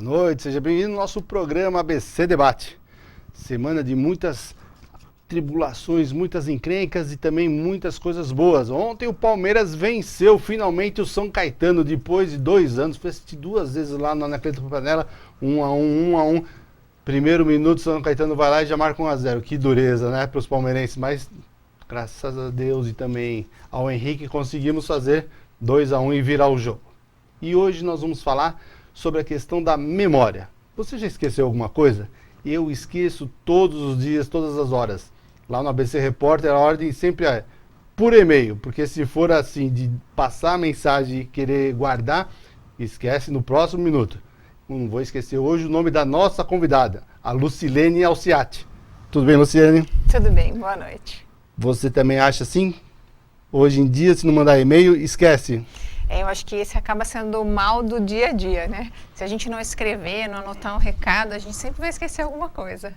noite, seja bem-vindo ao nosso programa ABC Debate. Semana de muitas tribulações, muitas encrencas e também muitas coisas boas. Ontem o Palmeiras venceu finalmente o São Caetano depois de 2 anos. Foi assistir 2 vezes lá na Anacleto Panela, 1-1. Primeiro minuto, São Caetano vai lá e já marca 1-0. Que dureza, né, para os palmeirenses. Mas graças a Deus e também ao Henrique conseguimos fazer 2-1 e virar o jogo. E hoje nós vamos falar sobre a questão da memória. Você já esqueceu alguma coisa? Eu esqueço todos os dias, todas as horas. Lá no ABC Repórter a ordem sempre é por e-mail, porque se for assim de passar a mensagem e querer guardar, esquece no próximo minuto. Não vou esquecer hoje o nome da nossa convidada, a Lucilene Alciati. Tudo bem, Lucilene? Tudo bem, boa noite. Você também acha assim? Hoje em dia, se não mandar e-mail, esquece. Eu acho que esse acaba sendo o mal do dia a dia, né? Se a gente não escrever, não anotar um recado, a gente sempre vai esquecer alguma coisa.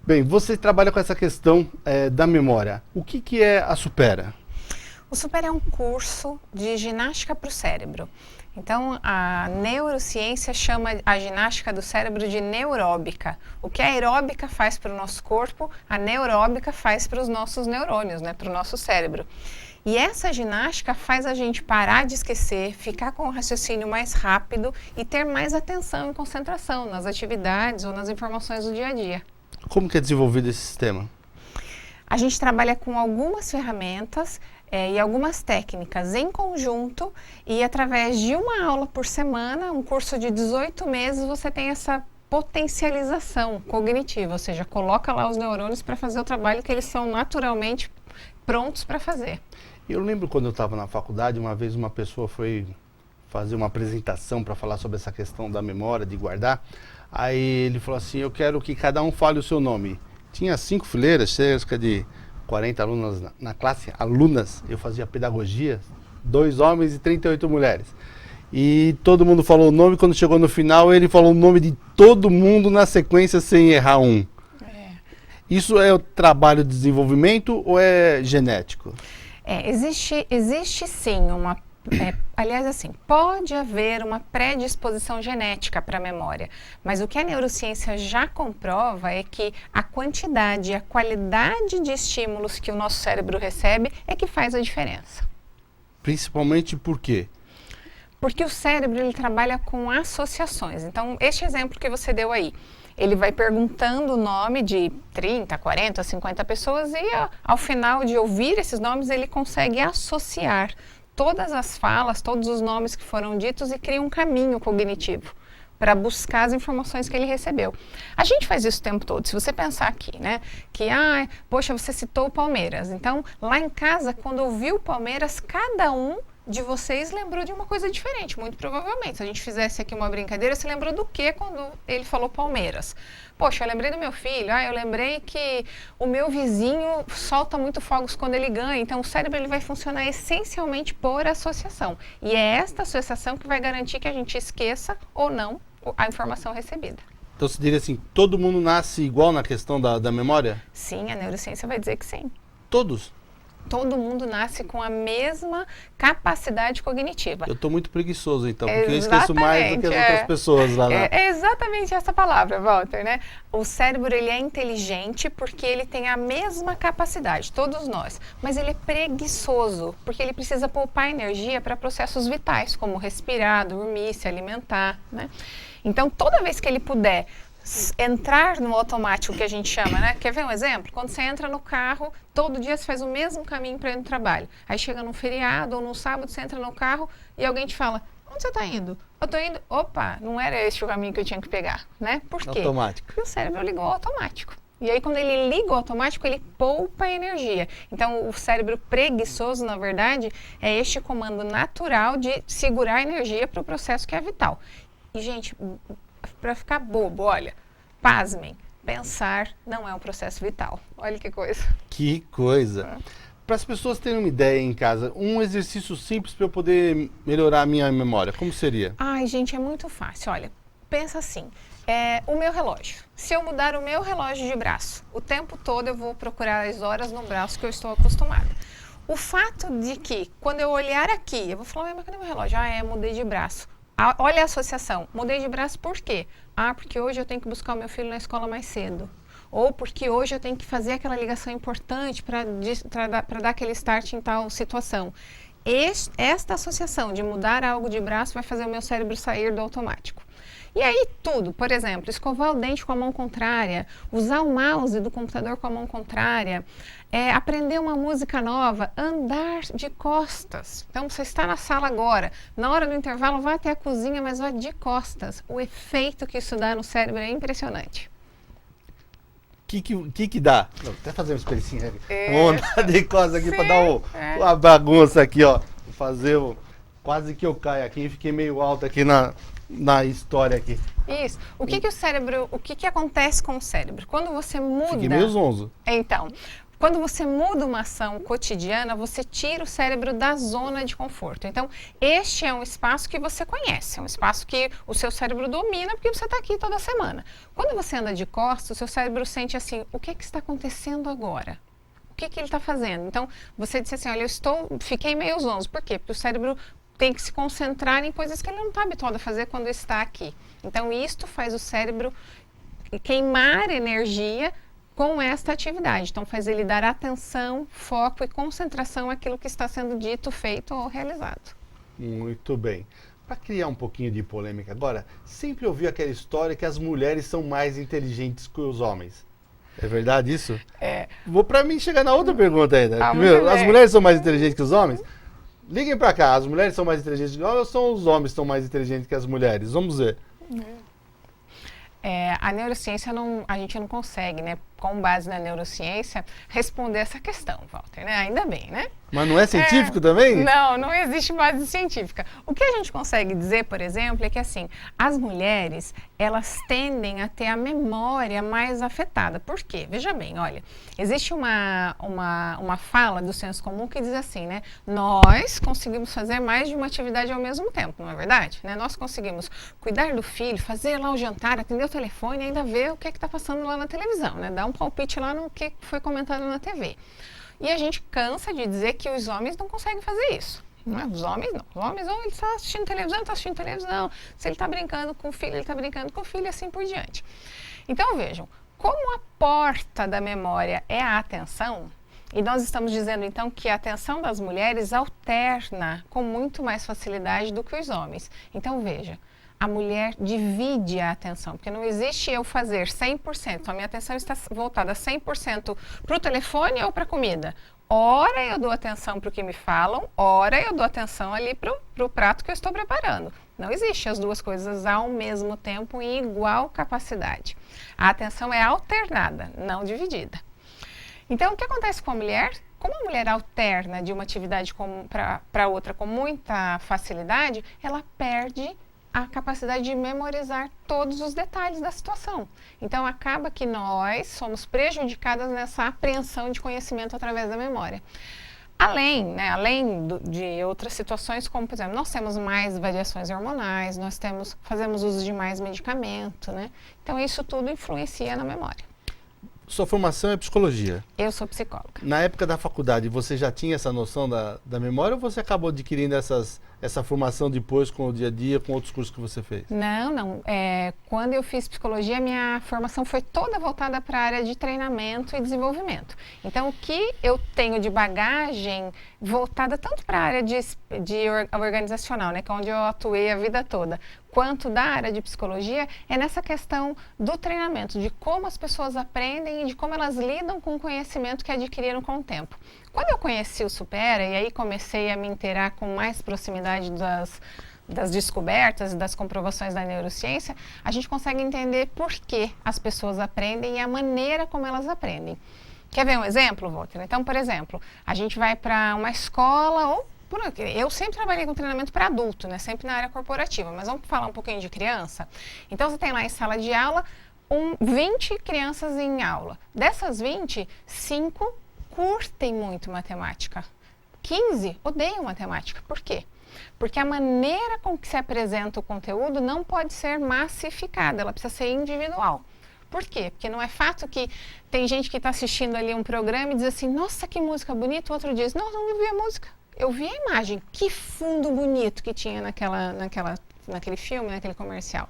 Bem, você trabalha com essa questão da memória. O que é a Supera? O Supera é um curso de ginástica para o cérebro. Então, a neurociência chama a ginástica do cérebro de neuróbica. O que a aeróbica faz para o nosso corpo, a neuróbica faz para os nossos neurônios, né? Para o nosso cérebro. E essa ginástica faz a gente parar de esquecer, ficar com o raciocínio mais rápido e ter mais atenção e concentração nas atividades ou nas informações do dia a dia. Como que é desenvolvido esse sistema? A gente trabalha com algumas ferramentas e algumas técnicas em conjunto e através de uma aula por semana, um curso de 18 meses, você tem essa potencialização cognitiva, ou seja, coloca lá os neurônios para fazer o trabalho que eles são naturalmente prontos para fazer. Eu lembro quando eu estava na faculdade, uma vez uma pessoa foi fazer uma apresentação para falar sobre essa questão da memória, de guardar. Aí ele falou assim, eu quero que cada um fale o seu nome. Tinha 5 fileiras, cerca de 40 alunas na classe, alunas. Eu fazia pedagogia, 2 homens e 38 mulheres. E todo mundo falou o nome, quando chegou no final ele falou o nome de todo mundo na sequência sem errar um. Isso é o trabalho de desenvolvimento ou é genético? Existe sim uma... aliás, assim, pode haver uma predisposição genética para a memória, mas o que a neurociência já comprova é que a quantidade e a qualidade de estímulos que o nosso cérebro recebe é que faz a diferença. Principalmente por quê? Porque o cérebro ele trabalha com associações. Então, este exemplo que você deu aí, ele vai perguntando o nome de 30, 40, 50 pessoas e ao final de ouvir esses nomes ele consegue associar todas as falas, todos os nomes que foram ditos e cria um caminho cognitivo para buscar as informações que ele recebeu. A gente faz isso o tempo todo. Se você pensar aqui, né, que, poxa, você citou o Palmeiras. Então, lá em casa, quando ouviu o Palmeiras, cada um de vocês lembrou de uma coisa diferente, muito provavelmente. Se a gente fizesse aqui uma brincadeira, você lembrou do que quando ele falou Palmeiras? Poxa, eu lembrei do meu filho, eu lembrei que o meu vizinho solta muito fogos quando ele ganha. Então, o cérebro ele vai funcionar essencialmente por associação. E é esta associação que vai garantir que a gente esqueça ou não a informação recebida. Então, você diria assim, todo mundo nasce igual na questão da memória? Sim, a neurociência vai dizer que sim. Todos? Todo mundo nasce com a mesma capacidade cognitiva. Eu estou muito preguiçoso, então, porque Exatamente, eu esqueço mais do que as outras pessoas lá. É exatamente essa palavra, Walter, né? O cérebro, ele é inteligente porque ele tem a mesma capacidade, todos nós. Mas ele é preguiçoso, porque ele precisa poupar energia para processos vitais, como respirar, dormir, se alimentar, né? Então, toda vez que ele puder entrar no automático que a gente chama, né? Quer ver um exemplo? Quando você entra no carro, todo dia você faz o mesmo caminho para ir no trabalho. Aí chega num feriado ou num sábado, você entra no carro e alguém te fala, onde você está indo? Eu estou indo, opa, não era esse o caminho que eu tinha que pegar, né? Por quê? Automático. Porque o cérebro ligou ao automático. E aí, quando ele liga o automático, ele poupa energia. Então, o cérebro preguiçoso, na verdade, é este comando natural de segurar energia para o processo que é vital. E, gente, para ficar bobo, olha, pasmem, pensar não é um processo vital. Olha que coisa. Que coisa. Para as pessoas terem uma ideia em casa, um exercício simples para eu poder melhorar a minha memória, como seria? Ai, gente, é muito fácil. Olha, pensa assim, o meu relógio. Se eu mudar o meu relógio de braço, o tempo todo eu vou procurar as horas no braço que eu estou acostumada. O fato de que, quando eu olhar aqui, eu vou falar, mas cadê meu relógio? Eu mudei de braço. Olha a associação. Mudei de braço por quê? Porque hoje eu tenho que buscar o meu filho na escola mais cedo. Ou porque hoje eu tenho que fazer aquela ligação importante para dar aquele start em tal situação. Esta associação de mudar algo de braço vai fazer o meu cérebro sair do automático. E aí tudo, por exemplo, escovar o dente com a mão contrária, usar o mouse do computador com a mão contrária, aprender uma música nova, andar de costas. Então você está na sala agora, na hora do intervalo vai até a cozinha, mas vai de costas. O efeito que isso dá no cérebro é impressionante. O que dá? Vou até fazer uma experiência. Vamos andar de costas aqui para dar uma bagunça aqui, ó. Vou fazer quase que eu caio aqui, fiquei meio alto aqui na história aqui. Isso. O que acontece com o cérebro? Quando você muda... Fiquei meio zonzo. Então, quando você muda uma ação cotidiana, você tira o cérebro da zona de conforto. Então, este é um espaço que você conhece, é um espaço que o seu cérebro domina porque você está aqui toda semana. Quando você anda de costas, o seu cérebro sente assim, o que está acontecendo agora? O que ele está fazendo? Então, você disse assim, olha, fiquei meio zonzo. Por quê? Porque o cérebro tem que se concentrar em coisas que ele não está habituado a fazer quando está aqui. Então, isto faz o cérebro queimar energia com esta atividade. Então, faz ele dar atenção, foco e concentração àquilo que está sendo dito, feito ou realizado. Muito bem. Para criar um pouquinho de polêmica agora, sempre ouvi aquela história que as mulheres são mais inteligentes que os homens. É verdade isso? Vou para mim chegar na outra pergunta ainda. Primeiro, as mulheres são mais inteligentes que os homens? Liguem para cá, as mulheres são mais inteligentes que os homens ou são os homens que são mais inteligentes que as mulheres? Vamos ver. A neurociência, a gente não consegue, né, com base na neurociência, responder essa questão, Walter, né? Ainda bem, né? Mas não é científico também? Não existe base científica. O que a gente consegue dizer, por exemplo, é que assim, as mulheres, elas tendem a ter a memória mais afetada. Por quê? Veja bem, olha, existe uma fala do senso comum que diz assim, né? Nós conseguimos fazer mais de uma atividade ao mesmo tempo, não é verdade? Né? Nós conseguimos cuidar do filho, fazer lá o jantar, atender o telefone e ainda ver o que está passando lá na televisão, né? Dar um palpite lá no que foi comentado na TV. E a gente cansa de dizer que os homens não conseguem fazer isso. Não, os homens não. Os homens, ou ele está assistindo televisão, está assistindo televisão. Se ele está brincando com o filho, ele está brincando com o filho e assim por diante. Então vejam, como a porta da memória é a atenção, e nós estamos dizendo então que a atenção das mulheres alterna com muito mais facilidade do que os homens. Então veja, a mulher divide a atenção, porque não existe eu fazer 100%, a minha atenção está voltada 100% para o telefone ou para a comida. Ora eu dou atenção para o que me falam, ora eu dou atenção ali para o prato que eu estou preparando. Não existe as duas coisas ao mesmo tempo em igual capacidade. A atenção é alternada, não dividida. Então, o que acontece com a mulher? Como a mulher alterna de uma atividade para outra com muita facilidade, ela perde a capacidade de memorizar todos os detalhes da situação. Então, acaba que nós somos prejudicadas nessa apreensão de conhecimento através da memória. Além de outras situações, como, por exemplo, nós temos mais variações hormonais, fazemos uso de mais medicamento, né? Então, isso tudo influencia na memória. Sua formação é psicologia. Eu sou psicóloga. Na época da faculdade, você já tinha essa noção da memória ou você acabou adquirindo essa formação depois com o dia a dia, com outros cursos que você fez? Não. Quando eu fiz psicologia, minha formação foi toda voltada para a área de treinamento e desenvolvimento. Então, o que eu tenho de bagagem voltada tanto para a área de organizacional, né, que é onde eu atuei a vida toda, quanto da área de psicologia, é nessa questão do treinamento, de como as pessoas aprendem e de como elas lidam com o conhecimento que adquiriram com o tempo. Quando eu conheci o Supera e aí comecei a me inteirar com mais proximidade das descobertas e das comprovações da neurociência, a gente consegue entender por que as pessoas aprendem e a maneira como elas aprendem. Quer ver um exemplo, Walter? Então, por exemplo, a gente vai para uma escola ou eu sempre trabalhei com treinamento para adulto, né? Sempre na área corporativa, mas vamos falar um pouquinho de criança. Então, você tem lá em sala de aula 20 crianças em aula. Dessas 20, 5 curtem muito matemática. 15 odeiam matemática. Por quê? Porque a maneira com que se apresenta o conteúdo não pode ser massificada, ela precisa ser individual. Por quê? Porque não é fato que tem gente que está assistindo ali um programa e diz assim, nossa, que música bonita, o outro diz, não vi a música. Eu vi a imagem, que fundo bonito que tinha naquela naquele filme, naquele comercial?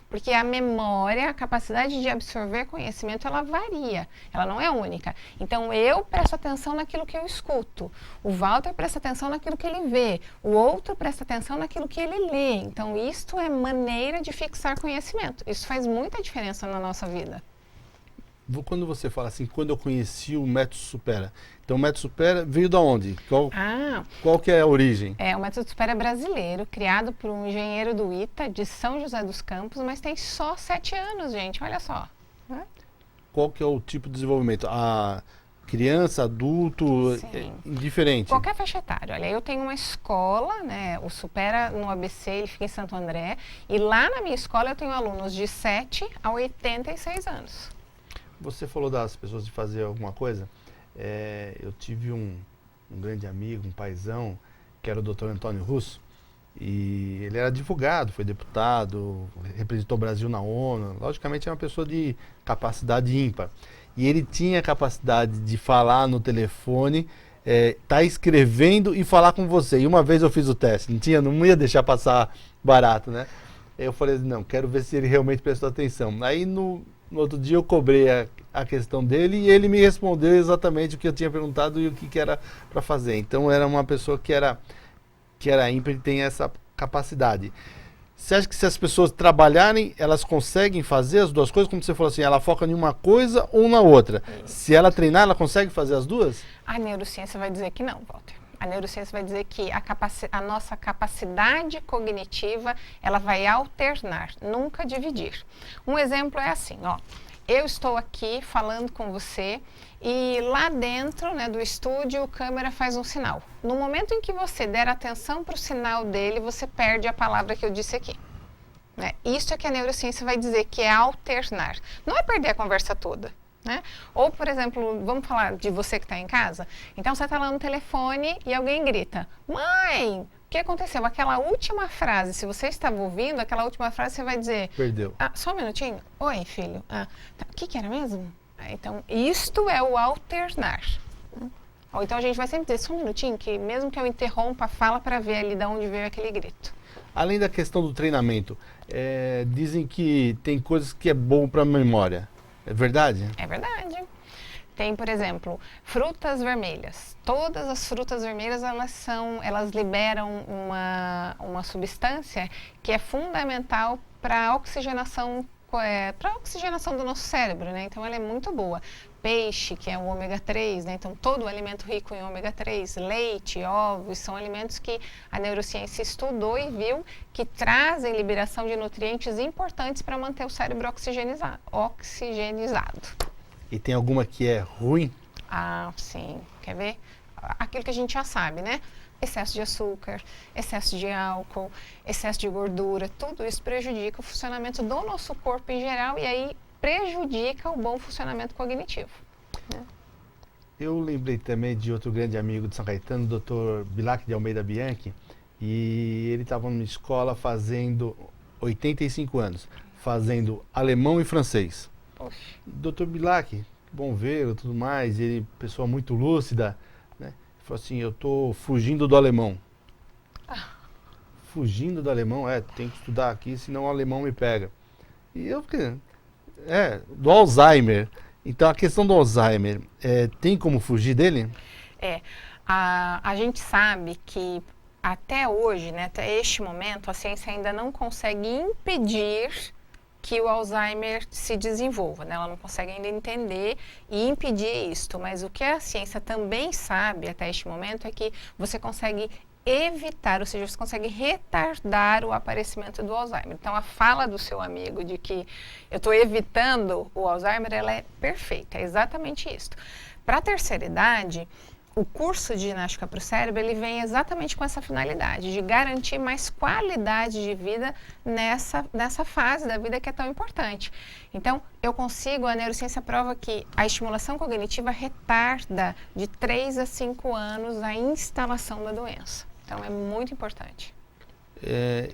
Porque a memória, a capacidade de absorver conhecimento, ela varia, ela não é única. Então, eu presto atenção naquilo que eu escuto, o Walter presta atenção naquilo que ele vê, o outro presta atenção naquilo que ele lê. Então, isto é maneira de fixar conhecimento. Isso faz muita diferença na nossa vida. Quando você fala assim, quando eu conheci o Método Supera, então o Método Supera veio da onde? Qual que é a origem? O Método Supera é brasileiro, criado por um engenheiro do ITA, de São José dos Campos, mas tem só 7 anos, gente, olha só. Qual que é o tipo de desenvolvimento? A criança, adulto, indiferente? Qualquer faixa etária. Olha, eu tenho uma escola, né, o Supera no ABC, ele fica em Santo André, e lá na minha escola eu tenho alunos de 7 a 86 anos. Você falou das pessoas de fazer alguma coisa. Eu tive um grande amigo, um paizão, que era o Dr. Antônio Russo, e ele era advogado, foi deputado, representou o Brasil na ONU. Logicamente é uma pessoa de capacidade ímpar. E ele tinha a capacidade de falar no telefone, tá escrevendo e falar com você. E uma vez eu fiz o teste, não ia deixar passar barato, né? Eu falei, não, quero ver se ele realmente prestou atenção. Aí no outro dia eu cobrei a questão dele e ele me respondeu exatamente o que eu tinha perguntado e o que era para fazer. Então era uma pessoa que era ímpar e tem essa capacidade. Você acha que se as pessoas trabalharem, elas conseguem fazer as duas coisas? Como você falou assim, ela foca em uma coisa ou na outra. Se ela treinar, ela consegue fazer as duas? A neurociência vai dizer que não, Walter. A neurociência vai dizer que a nossa capacidade cognitiva, ela vai alternar, nunca dividir. Um exemplo é assim, ó. Eu estou aqui falando com você e lá dentro, né, do estúdio, a câmera faz um sinal. No momento em que você der atenção para o sinal dele, você perde a palavra que eu disse aqui. Né? Isso é que a neurociência vai dizer que é alternar. Não é perder a conversa toda. Né? Ou, por exemplo, vamos falar de você que está em casa. Então, você está lá no telefone e alguém grita, mãe, o que aconteceu? Aquela última frase, se você estava ouvindo, aquela última frase você vai dizer... Perdeu. Só um minutinho. Oi, filho. O que era mesmo? Então, isto é o alternar. Ou então a gente vai sempre dizer, só um minutinho, que mesmo que eu interrompa, fala para ver ali de onde veio aquele grito. Além da questão do treinamento, dizem que tem coisas que é bom para a memória. É verdade? É verdade. Tem, por exemplo, frutas vermelhas. Todas as frutas vermelhas, elas liberam uma substância que é fundamental para a oxigenação do nosso cérebro, né? Então, ela é muito boa. Peixe, que é o ômega 3, né? Então, todo alimento rico em ômega 3, leite, ovos, são alimentos que a neurociência estudou e viu que trazem liberação de nutrientes importantes para manter o cérebro oxigenizado. E tem alguma que é ruim? Sim. Quer ver? Aquilo que a gente já sabe, né? Excesso de açúcar, excesso de álcool, excesso de gordura, tudo isso prejudica o funcionamento do nosso corpo em geral e aí prejudica o bom funcionamento cognitivo. Né? Eu lembrei também de outro grande amigo de São Caetano, o Dr. Bilac de Almeida Bianchi, e ele estava numa escola fazendo 85 anos, fazendo alemão e francês. Poxa. Dr. Bilac, bom vê-lo e tudo mais, ele, pessoa muito lúcida, né? Falou assim, eu estou fugindo do alemão. Fugindo do alemão? Tem que estudar aqui, senão o alemão me pega. E eu fiquei... do Alzheimer. Então, a questão do Alzheimer, tem como fugir dele? A gente sabe que até hoje, né, até este momento, a ciência ainda não consegue impedir que o Alzheimer se desenvolva, né? Ela não consegue ainda entender e impedir isto, mas o que a ciência também sabe até este momento é que você consegue evitar, ou seja, você consegue retardar o aparecimento do Alzheimer. Então, a fala do seu amigo de que eu estou evitando o Alzheimer, ela é perfeita, é exatamente isso. Para a terceira idade, o curso de ginástica para o cérebro, ele vem exatamente com essa finalidade, de garantir mais qualidade de vida nessa fase da vida que é tão importante. Então, a neurociência prova que a estimulação cognitiva retarda de 3 a 5 anos a instalação da doença. Então, é muito importante.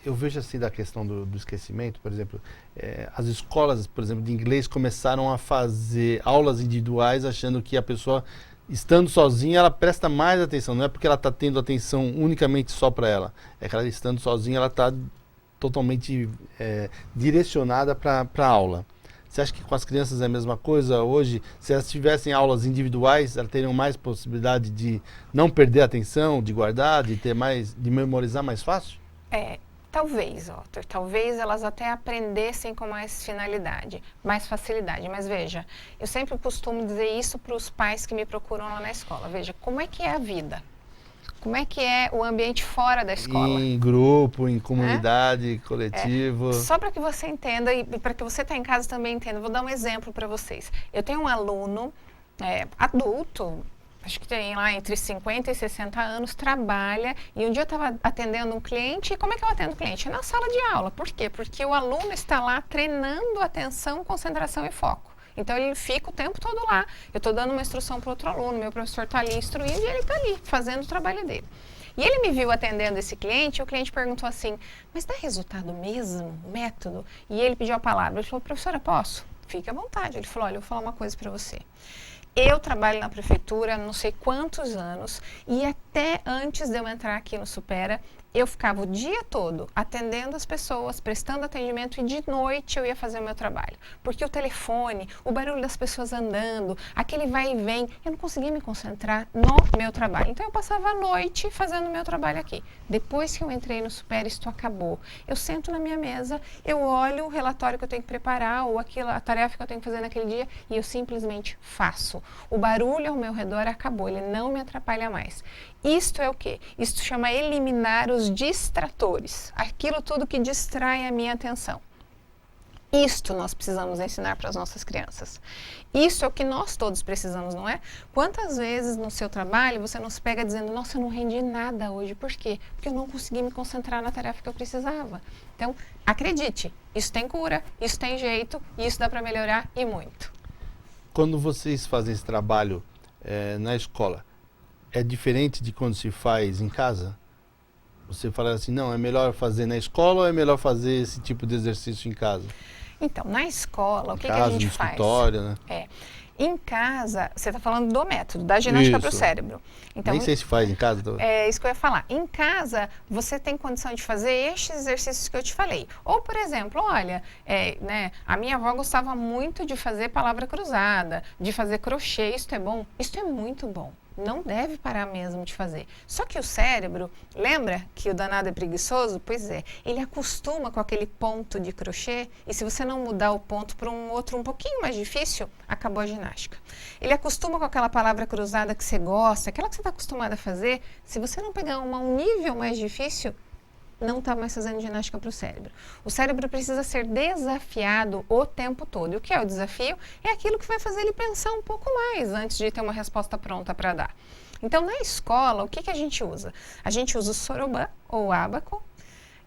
Eu vejo assim da questão do esquecimento, por exemplo, as escolas, por exemplo, de inglês começaram a fazer aulas individuais achando que a pessoa... Estando sozinha, ela presta mais atenção. Não é porque ela está tendo atenção unicamente só para ela. É que ela estando sozinha, ela está totalmente direcionada para a aula. Você acha que com as crianças é a mesma coisa hoje? Se elas tivessem aulas individuais, elas teriam mais possibilidade de não perder a atenção, de guardar, de ter mais, de memorizar mais fácil? Talvez, Otto, talvez elas até aprendessem com mais finalidade, mais facilidade. Mas veja, eu sempre costumo dizer isso para os pais que me procuram lá na escola. Veja, como é que é a vida? Como é que é o ambiente fora da escola? Em grupo, em comunidade, coletivo. Só para que você entenda e para que você está em casa também entenda. Vou dar um exemplo para vocês. Eu tenho um aluno adulto, acho que tem lá entre 50 e 60 anos, trabalha, e um dia eu estava atendendo um cliente, e como é que eu atendo o cliente? Na sala de aula. Por quê? Porque o aluno está lá treinando atenção, concentração e foco. Então ele fica o tempo todo lá. Eu estou dando uma instrução para outro aluno, meu professor está ali instruindo e ele está ali fazendo o trabalho dele. E ele me viu atendendo esse cliente, e o cliente perguntou assim, mas dá resultado mesmo, o método? E ele pediu a palavra, ele falou, professora, posso? Fique à vontade. Ele falou, olha, eu vou falar uma coisa para você. Eu trabalho na prefeitura há não sei quantos anos e até antes de eu entrar aqui no Supera, eu ficava o dia todo atendendo as pessoas, prestando atendimento e de noite eu ia fazer o meu trabalho. Porque o telefone, o barulho das pessoas andando, aquele vai e vem, eu não conseguia me concentrar no meu trabalho. Então eu passava a noite fazendo o meu trabalho aqui. Depois que eu entrei no Supera, isto acabou. Eu sento na minha mesa, eu olho o relatório que eu tenho que preparar ou a tarefa que eu tenho que fazer naquele dia e eu simplesmente faço. O barulho ao meu redor acabou, ele não me atrapalha mais. Isto é o quê? Isto chama eliminar os distratores, aquilo tudo que distrai a minha atenção. Isto nós precisamos ensinar para as nossas crianças. Isso é o que nós todos precisamos, não é? Quantas vezes no seu trabalho você não se pega dizendo, nossa, eu não rendi nada hoje. Por quê? Porque eu não consegui me concentrar na tarefa que eu precisava. Então, acredite, isso tem cura, isso tem jeito e isso dá para melhorar e muito. Quando vocês fazem esse trabalho na escola, é diferente de quando se faz em casa? Você fala assim, não, é melhor fazer na escola ou é melhor fazer esse tipo de exercício em casa? Então, na escola, o que casa, a gente no faz? escritório, né? Em casa, você está falando do método, da ginástica para o cérebro. Então, nem sei se faz em casa. É isso que eu ia falar. Em casa, você tem condição de fazer estes exercícios que eu te falei. Ou, por exemplo, olha, a minha avó gostava muito de fazer palavra cruzada, de fazer crochê. Isso é bom? Isso é muito bom. Não deve parar mesmo de fazer. Só que o cérebro, lembra que o danado é preguiçoso? Pois é, ele acostuma com aquele ponto de crochê e se você não mudar o ponto para um outro um pouquinho mais difícil, acabou a ginástica. Ele acostuma com aquela palavra cruzada que você gosta, aquela que você está acostumado a fazer, se você não pegar um nível mais difícil, não está mais fazendo ginástica para o cérebro. O cérebro precisa ser desafiado o tempo todo. E o que é o desafio? É aquilo que vai fazer ele pensar um pouco mais antes de ter uma resposta pronta para dar. Então, na escola, o que a gente usa? A gente usa o Soroban ou Abaco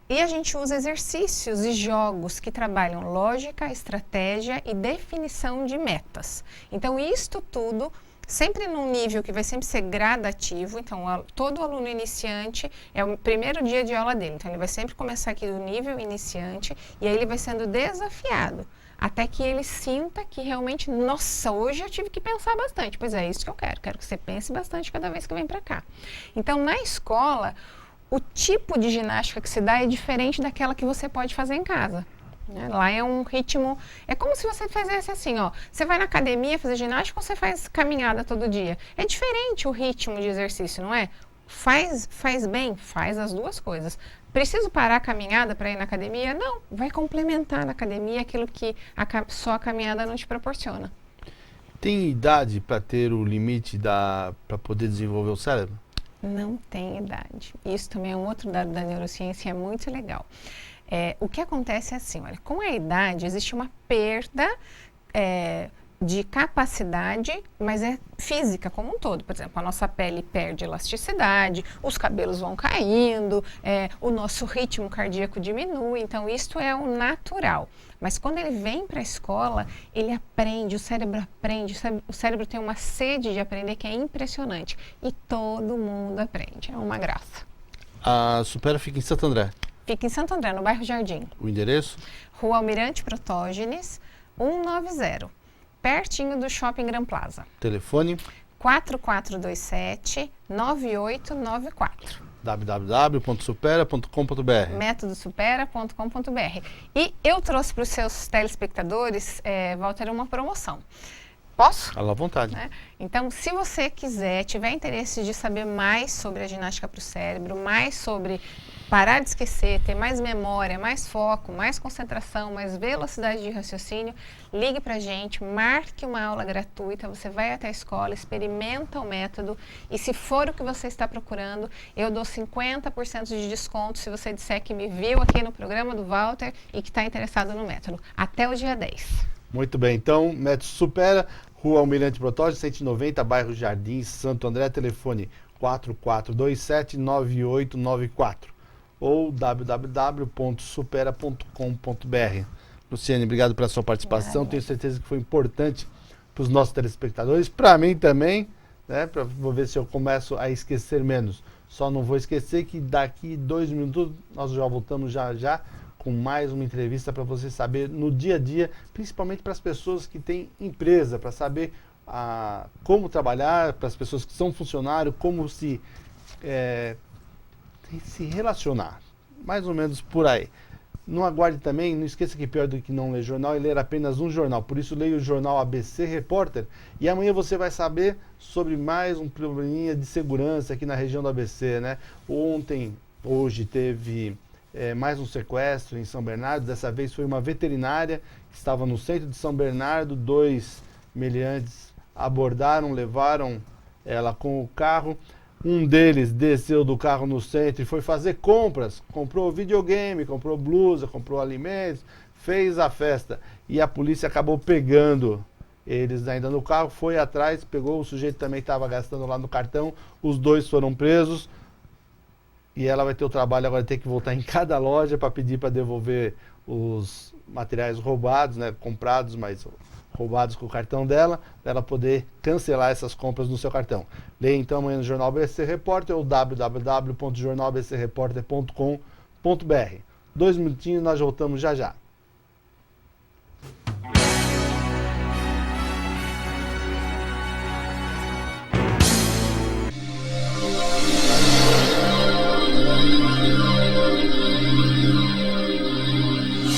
e a gente usa exercícios e jogos que trabalham lógica, estratégia e definição de metas. Então, isto tudo sempre num nível que vai sempre ser gradativo, então todo aluno iniciante é o primeiro dia de aula dele, então ele vai sempre começar aqui do nível iniciante e aí ele vai sendo desafiado, até que ele sinta que realmente, nossa, hoje eu tive que pensar bastante, pois é isso que eu quero que você pense bastante cada vez que vem para cá. Então na escola, o tipo de ginástica que se dá é diferente daquela que você pode fazer em casa. Lá é um ritmo, é como se você fizesse assim, você vai na academia fazer ginástica ou você faz caminhada todo dia? É diferente o ritmo de exercício, não é? Faz bem, faz as duas coisas. Preciso parar a caminhada para ir na academia? Não, vai complementar na academia aquilo que só a caminhada não te proporciona. Tem idade para ter o limite para poder desenvolver o cérebro? Não tem idade. Isso também é um outro dado da neurociência, é muito legal. O que acontece é assim, olha, com a idade existe uma perda de capacidade, mas é física como um todo. Por exemplo, a nossa pele perde elasticidade, os cabelos vão caindo, o nosso ritmo cardíaco diminui, então isto é o natural. Mas quando ele vem para a escola, ele aprende, o cérebro aprende, o cérebro tem uma sede de aprender que é impressionante. E todo mundo aprende, é uma graça. A Supera fica em Santo André? Fica em Santo André, no bairro Jardim. O endereço? Rua Almirante Protógenes, 190, pertinho do Shopping Gran Plaza. Telefone? 4427-9894. www.supera.com.br. métodosupera.com.br. E eu trouxe para os seus telespectadores, Walter, uma promoção. Posso? À vontade. Né? Então, se você tiver interesse de saber mais sobre a ginástica para o cérebro, mais sobre parar de esquecer, ter mais memória, mais foco, mais concentração, mais velocidade de raciocínio, ligue para a gente, marque uma aula gratuita, você vai até a escola, experimenta o método e se for o que você está procurando, eu dou 50% de desconto se você disser que me viu aqui no programa do Walter e que está interessado no método. Até o dia 10. Muito bem, então, Método Supera, Rua Almirante Protógio, 190, bairro Jardim, Santo André, telefone 4427-9894 ou www.supera.com.br. Luciane, obrigado pela sua participação, tenho certeza que foi importante para os nossos telespectadores, para mim também, né? Vou ver se eu começo a esquecer menos. Só não vou esquecer que daqui 2 minutos nós já voltamos já com mais uma entrevista para você saber no dia a dia, principalmente para as pessoas que têm empresa, para saber como trabalhar, para as pessoas que são funcionários, como se relacionar. Mais ou menos por aí. Não aguarde também, não esqueça que pior do que não ler jornal é ler apenas um jornal. Por isso leia o jornal ABC Repórter e amanhã você vai saber sobre mais um probleminha de segurança aqui na região do ABC, né? Hoje teve mais um sequestro em São Bernardo, dessa vez foi uma veterinária que estava no centro de São Bernardo, 2 meliantes abordaram, levaram ela com o carro, um deles desceu do carro no centro e foi fazer compras, comprou videogame, comprou blusa, comprou alimentos, fez a festa e a polícia acabou pegando eles ainda no carro, foi atrás, pegou, o sujeito também estava gastando lá no cartão, os 2 foram presos. E ela vai ter o trabalho agora de ter que voltar em cada loja para pedir para devolver os materiais roubados, né, comprados, mas roubados com o cartão dela, para ela poder cancelar essas compras no seu cartão. Leia então amanhã no Jornal ABC Repórter ou www.jornalabcrepórter.com.br. 2 minutinhos e nós voltamos já.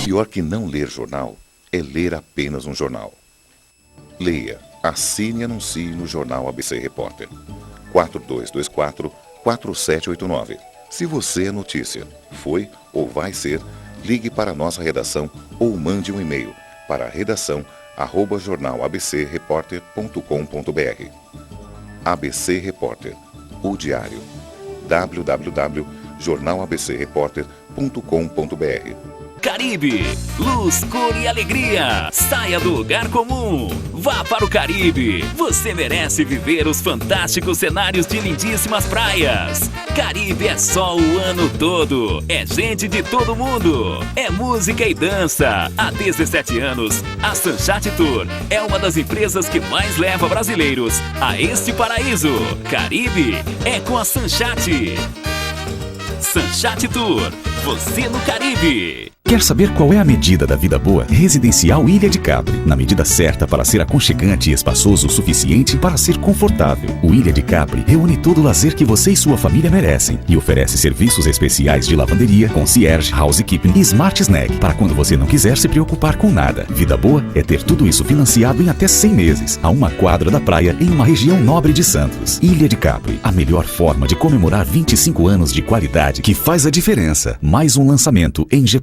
Pior que não ler jornal é ler apenas um jornal. Leia, assine e anuncie no Jornal ABC Repórter. 4224-4789. Se você é notícia, foi ou vai ser, ligue para a nossa redação ou mande um e-mail para redação@jornalabcreporter.com.br. ABC Repórter, o diário. www.jornalabcreporter.com.br. Caribe, luz, cor e alegria. Saia do lugar comum. Vá para o Caribe. Você merece viver os fantásticos cenários de lindíssimas praias. Caribe é sol o ano todo. É gente de todo mundo. É música e dança. Há 17 anos, a Sanchat Tour é uma das empresas que mais leva brasileiros a este paraíso. Caribe é com a Sanchat. Sanchat Tour. Você no Caribe. Quer saber qual é a medida da vida boa? Residencial Ilha de Capri. Na medida certa para ser aconchegante e espaçoso o suficiente para ser confortável. O Ilha de Capri reúne todo o lazer que você e sua família merecem e oferece serviços especiais de lavanderia, concierge, housekeeping e smart snack para quando você não quiser se preocupar com nada. Vida boa é ter tudo isso financiado em até 100 meses, a 1 quadra da praia em uma região nobre de Santos. Ilha de Capri, a melhor forma de comemorar 25 anos de qualidade que faz a diferença. Mais um lançamento em G+.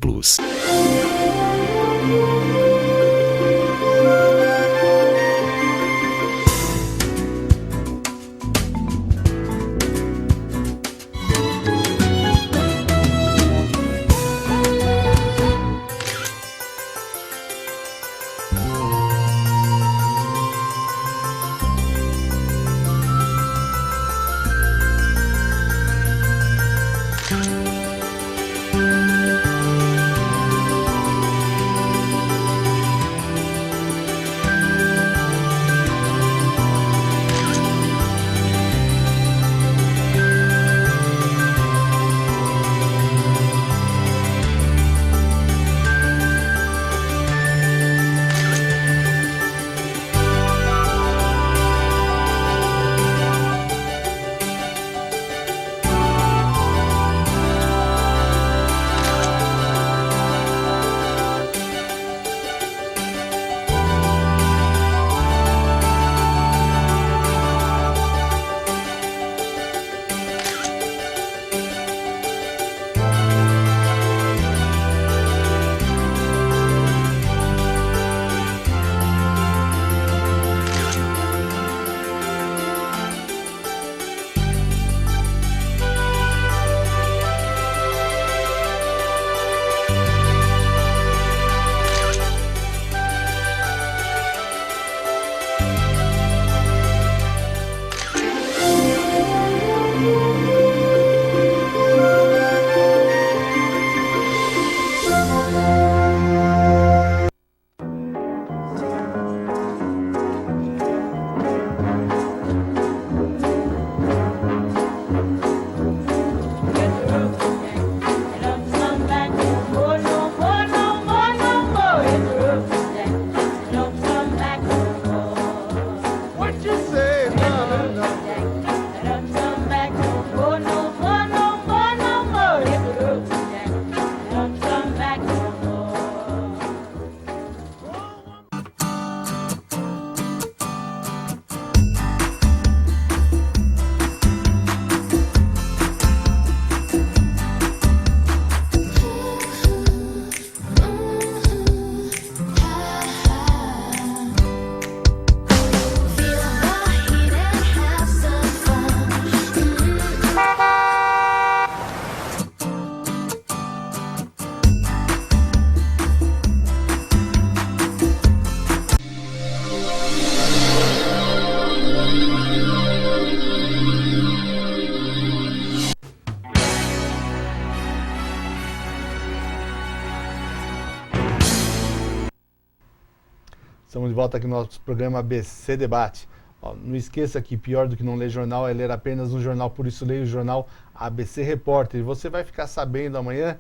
Estamos de volta aqui no nosso programa ABC Debate. Ó, não esqueça que pior do que não ler jornal é ler apenas um jornal, por isso leia o jornal ABC Repórter. E você vai ficar sabendo amanhã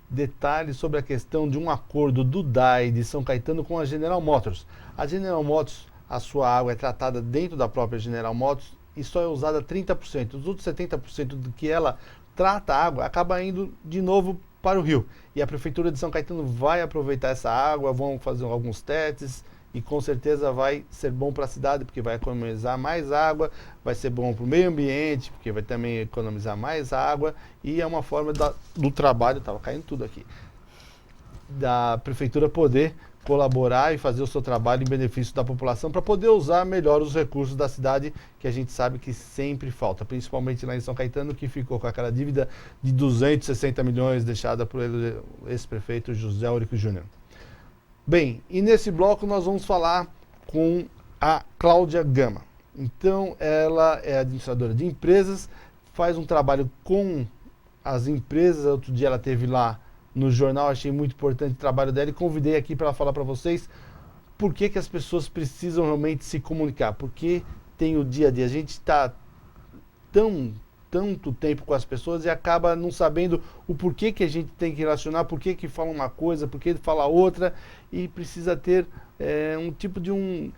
detalhes sobre a questão de um acordo do DAI de São Caetano com a General Motors. A General Motors, a sua água é tratada dentro da própria General Motors e só é usada 30%. Os outros 70% do que ela trata a água acaba indo de novo para o rio. E a Prefeitura de São Caetano vai aproveitar essa água, vão fazer alguns testes e com certeza vai ser bom para a cidade, porque vai economizar mais água, vai ser bom para o meio ambiente, porque vai também economizar mais água e é uma forma do trabalho, estava caindo tudo aqui, da Prefeitura poder colaborar e fazer o seu trabalho em benefício da população para poder usar melhor os recursos da cidade, que a gente sabe que sempre falta, principalmente lá em São Caetano, que ficou com aquela dívida de 260 milhões deixada por ex-prefeito José Eurico Júnior. Bem, e nesse bloco nós vamos falar com a Cláudia Gama. Então, ela é administradora de empresas, faz um trabalho com as empresas. Outro dia ela esteve lá no jornal, achei muito importante o trabalho dela e convidei aqui para ela falar para vocês por que as pessoas precisam realmente se comunicar, porque tem o dia a dia, a gente está tanto tempo com as pessoas e acaba não sabendo o porquê que a gente tem que relacionar, porquê que fala uma coisa, porquê que fala outra, e precisa ter um tipo de um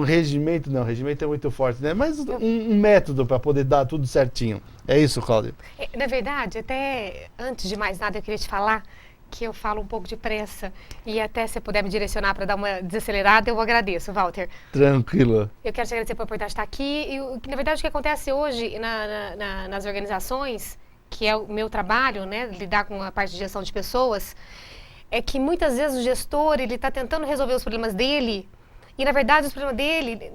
regimento, não, regimento é muito forte, né? Mas um método para poder dar tudo certinho. É isso, Cláudia? Na verdade, até antes de mais nada, eu queria te falar que eu falo um pouco depressa e até se puder me direcionar para dar uma desacelerada, eu agradeço, Walter. Tranquilo. Eu quero te agradecer pela oportunidade de estar aqui. Na verdade, o que acontece hoje nas organizações, que é o meu trabalho, né, lidar com a parte de gestão de pessoas, é que muitas vezes o gestor, ele está tentando resolver os problemas dele. E, na verdade, os problemas dele,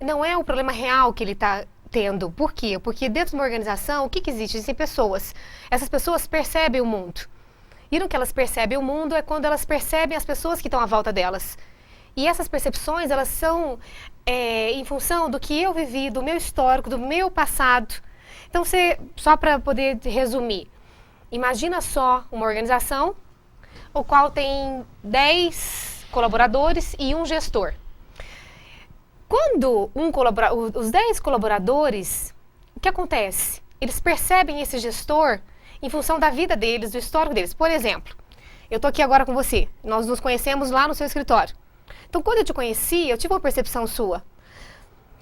não é o problema real que ele está tendo. Por quê? Porque dentro de uma organização, o que existe? Existem pessoas. Essas pessoas percebem o mundo. E no que elas percebem o mundo é quando elas percebem as pessoas que estão à volta delas. E essas percepções, elas são em função do que eu vivi, do meu histórico, do meu passado. Então, só para poder resumir, imagina só uma organização, o qual tem 10 colaboradores e um gestor. Quando os 10 colaboradores, o que acontece? Eles percebem esse gestor em função da vida deles, do histórico deles. Por exemplo, eu estou aqui agora com você, nós nos conhecemos lá no seu escritório. Então, quando eu te conheci, eu tive uma percepção sua.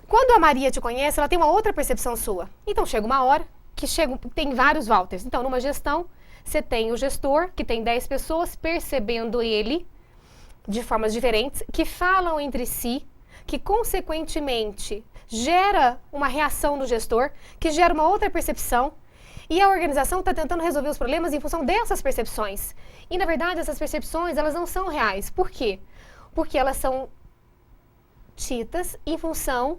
Quando a Maria te conhece, ela tem uma outra percepção sua. Então, chega uma hora que tem vários Walters. Então, numa gestão, você tem o gestor, que tem 10 pessoas, percebendo ele de formas diferentes, que falam entre si, que consequentemente gera uma reação do gestor, que gera uma outra percepção, e a organização está tentando resolver os problemas em função dessas percepções. E, na verdade, essas percepções, elas não são reais. Por quê? Porque elas são ditas em função